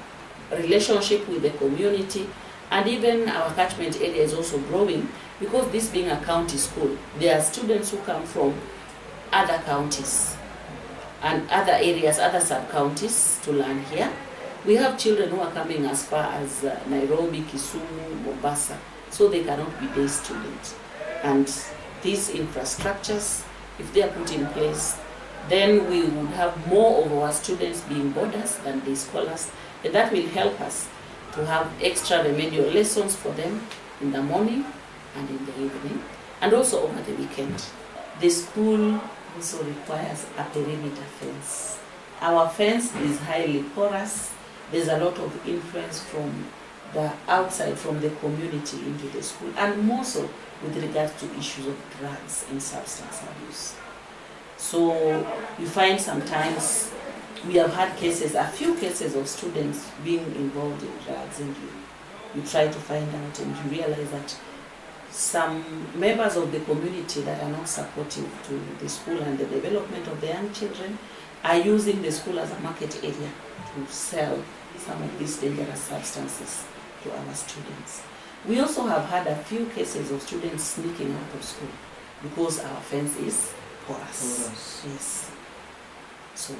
relationship with the community, and even our catchment area is also growing, because this being a county school, there are students who come from other counties and other areas, other sub-counties to learn here. We have children who are coming as far as Nairobi, Kisumu, Mombasa, so they cannot be day students. And these infrastructures, if they are put in place, then we would have more of our students being boarders than day scholars, and that will help us to have extra remedial lessons for them in the morning and in the evening, and also over the weekend. The school also requires a perimeter fence. Our fence is highly porous. There's a lot of influence from the outside from the community into the school, and more so with regards to issues of drugs and substance abuse. So you find sometimes we have had cases, a few cases of students being involved in drugs, and you try to find out and you realize that some members of the community that are not supportive to the school and the development of the young children are using the school as a market area to sell some of these dangerous substances to our students. We also have had a few cases of students sneaking out of school because our fence is porous. Yes. So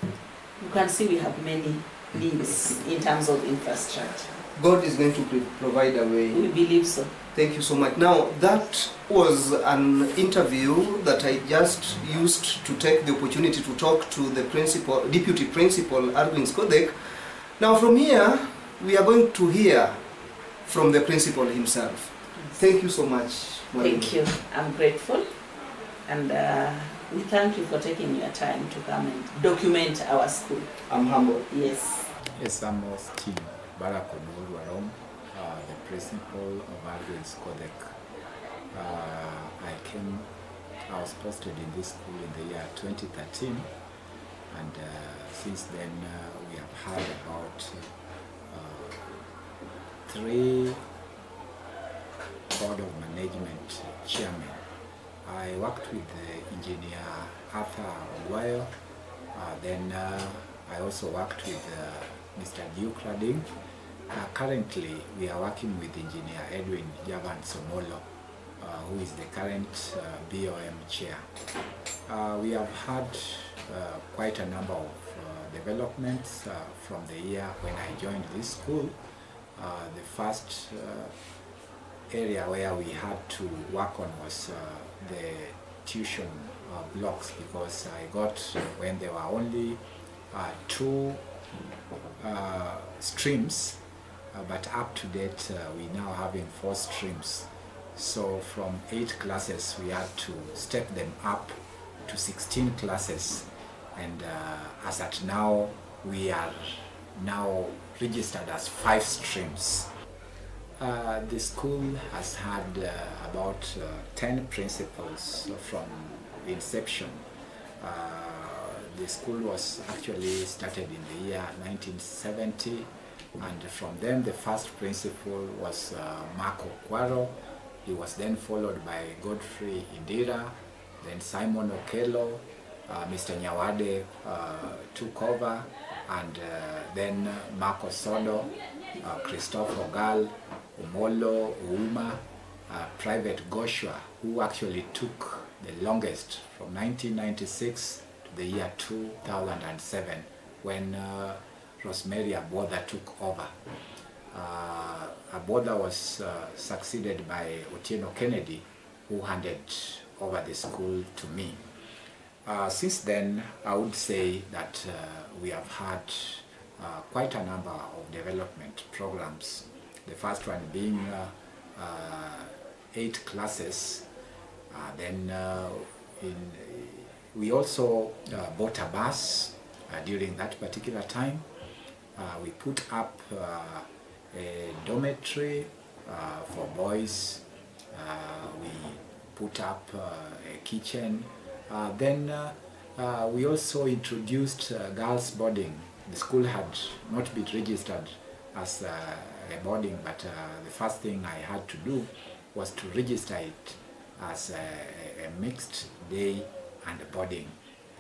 you can see we have many needs in terms of infrastructure. God is going to provide a way. We believe so. Thank you so much. Now, that was an interview that I just used to take the opportunity to talk to the principal, deputy principal, Argwings Kodhek. Now, from here, we are going to hear from the principal himself. Thank you so much. Thank you. I'm grateful. And we thank you for taking your time to come and document our school. I'm humbled. Yes. Yes, I'm Austin Barakonoru, the principal of Argwings Kodhek. I was posted in this school in the year 2013, and since then we have had about 3 board of management chairmen. I worked with engineer Arthur Ogwayo, then I also worked with Mr. Duke Rading. Currently, we are working with engineer Edwin Javan Somolo, who is the current BOM chair. We have had quite a number of developments from the year when I joined this school. The first area where we had to work on was the tuition blocks, because I got, when there were only 2 streams, but up to date we now having 4 streams. So from 8 classes we had to step them up to 16 classes, and as at now we are now registered as 5 streams. The school has had about 10 principals from inception. The school was actually started in the year 1970, and from them the first principal was Marco Kwaro. He was then followed by Godfrey Indira, then Simon Okello, Mr. Nyawade took over, and then Marco Sodo, Christophe Ogal, Umolo, Uma, Private Goshua, who actually took the longest from 1996 to the year 2007, when Rosemary Aboda took over. Aboda was succeeded by Otieno Kennedy, who handed over the school to me. Since then, I would say that we have had quite a number of development programs. The first one being 8 classes. Then we also bought a bus during that particular time. We put up a dormitory for boys. We put up a kitchen. Then we also introduced girls' boarding. The school had not been registered as a boarding, but the first thing I had to do was to register it as a mixed day and boarding,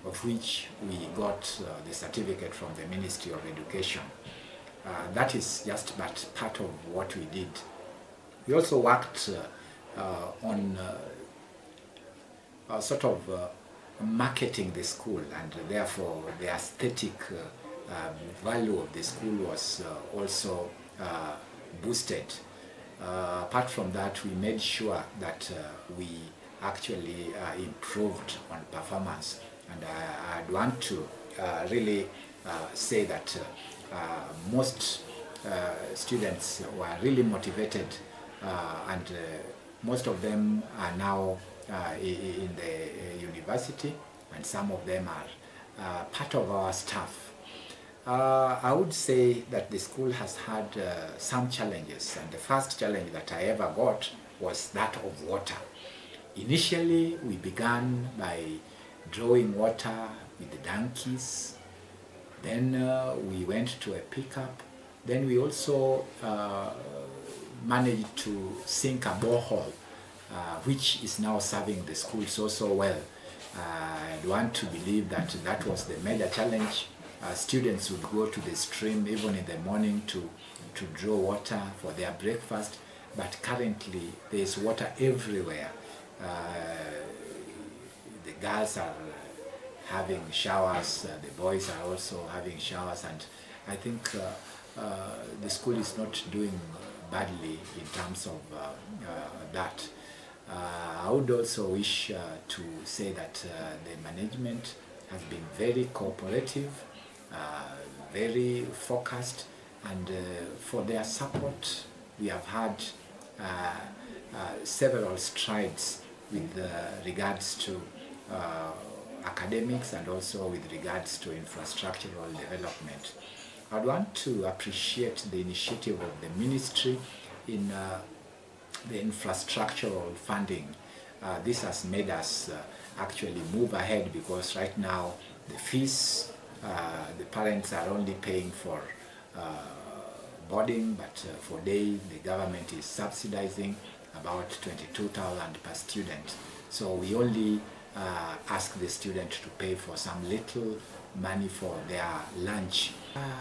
of which we got the certificate from the Ministry of Education. That is just but part of what we did. We also worked on sort of marketing the school, and therefore the aesthetic value of the school was also boosted. Apart from that, we made sure that we actually improved on performance, and I'd want to really say that most students were really motivated, and most of them are now in the university, and some of them are part of our staff. I would say that the school has had some challenges, and the first challenge that I ever got was that of water. Initially, we began by drawing water with the donkeys. Then we went to a pickup. Then we also managed to sink a borehole, which is now serving the school so well. I want to believe that that was the major challenge. Students would go to the stream even in the morning to draw water for their breakfast, but currently there is water everywhere. The girls are having showers, the boys are also having showers, and I think the school is not doing badly in terms of that. I would also wish to say that the management has been very cooperative, very focused, and for their support we have had several strides with regards to academics and also with regards to infrastructural development. I'd want to appreciate the initiative of the ministry in the infrastructural funding. This has made us actually move ahead, because right now the fees, the parents are only paying for boarding, but for day the government is subsidizing about 22,000 per student. So we only ask the student to pay for some little money for their lunch.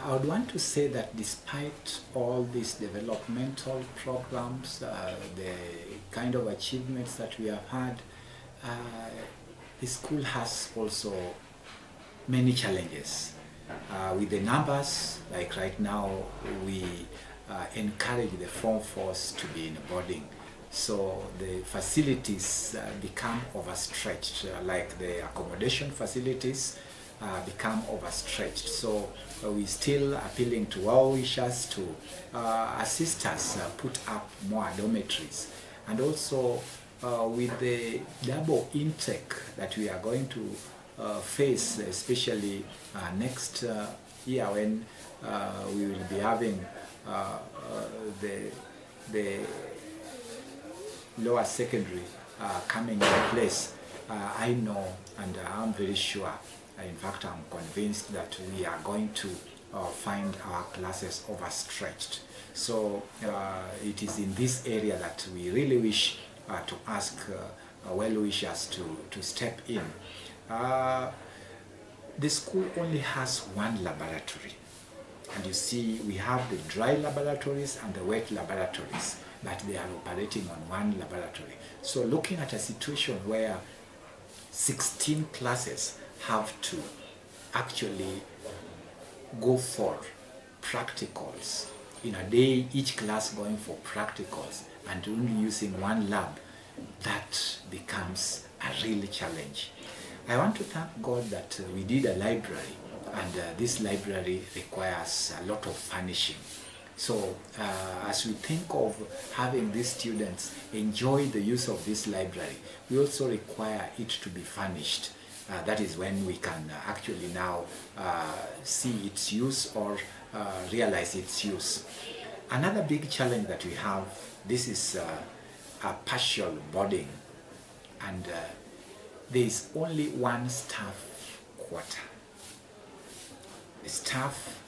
I would want to say that despite all these developmental programs, the kind of achievements that we have had, the school has also many challenges. With the numbers, like right now, we encourage the Form 4s to be in boarding. So the facilities become overstretched, like the accommodation facilities become overstretched. So we're still appealing to all wishers to assist us put up more dormitories. And also with the double intake that we are going to face, especially next year when we will be having the lower secondary coming in place, I know and I'm very sure, in fact I'm convinced that we are going to find our classes overstretched. So it is in this area that we really wish to ask well-wishers to step in. The school only has one laboratory, and you see we have the dry laboratories and the wet laboratories, but they are operating on one laboratory. So looking at a situation where 16 classes have to actually go for practicals in a day, each class going for practicals and only using one lab, that becomes a real challenge. I want to thank God that we did a library, and this library requires a lot of furnishing. So as we think of having these students enjoy the use of this library, we also require it to be furnished. That is when we can actually now see its use or realize its use. Another big challenge that we have, this is a partial boarding, and there is only one staff quarter. The staff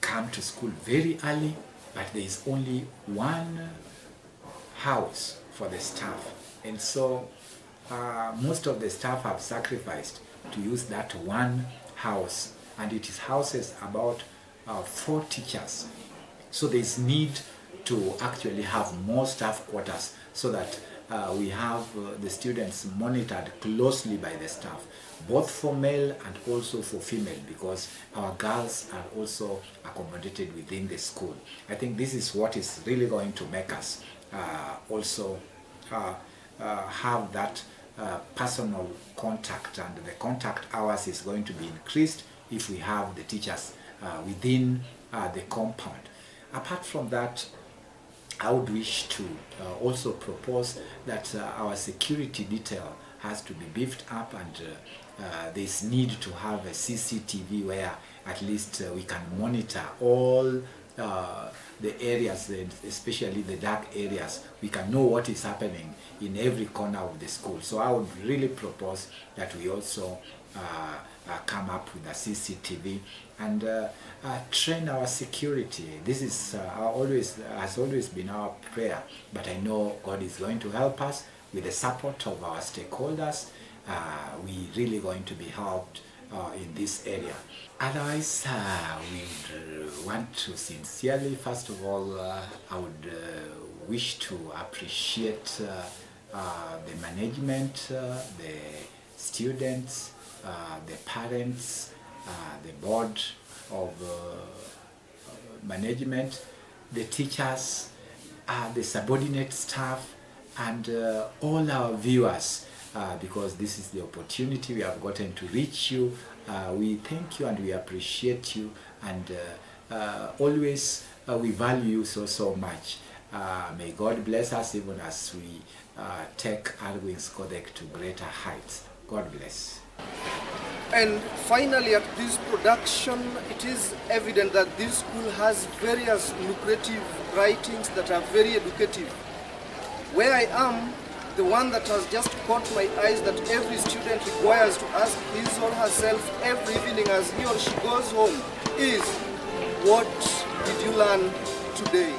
come to school very early, but there is only one house for the staff, and so most of the staff have sacrificed to use that one house, and it houses about 4 teachers. So there is need to actually have more staff quarters so that we have the students monitored closely by the staff, both for male and also for female, because our girls are also accommodated within the school. I think this is what is really going to make us also have that personal contact, and the contact hours is going to be increased if we have the teachers within the compound. Apart from that, I would wish to also propose that our security detail has to be beefed up, and there's need to have a CCTV where at least we can monitor all the areas, especially the dark areas. We can know what is happening in every corner of the school. So I would really propose that we also come up with a CCTV and train our security. This is has always been our prayer, but I know God is going to help us with the support of our stakeholders. We really going to be helped in this area. Otherwise, we would want to sincerely, first of all, I would wish to appreciate the management, the students, the parents, the board of management, the teachers, the subordinate staff, and all our viewers, because this is the opportunity we have gotten to reach you. We thank you and we appreciate you, and always we value you so much. May God bless us even as we take Argwings Kodhek to greater heights. God bless. And finally, at this production, it is evident that this school has various lucrative writings that are very educative. Where I am, the one that has just caught my eyes that every student requires to ask his or herself every evening as he or she goes home is, what did you learn today?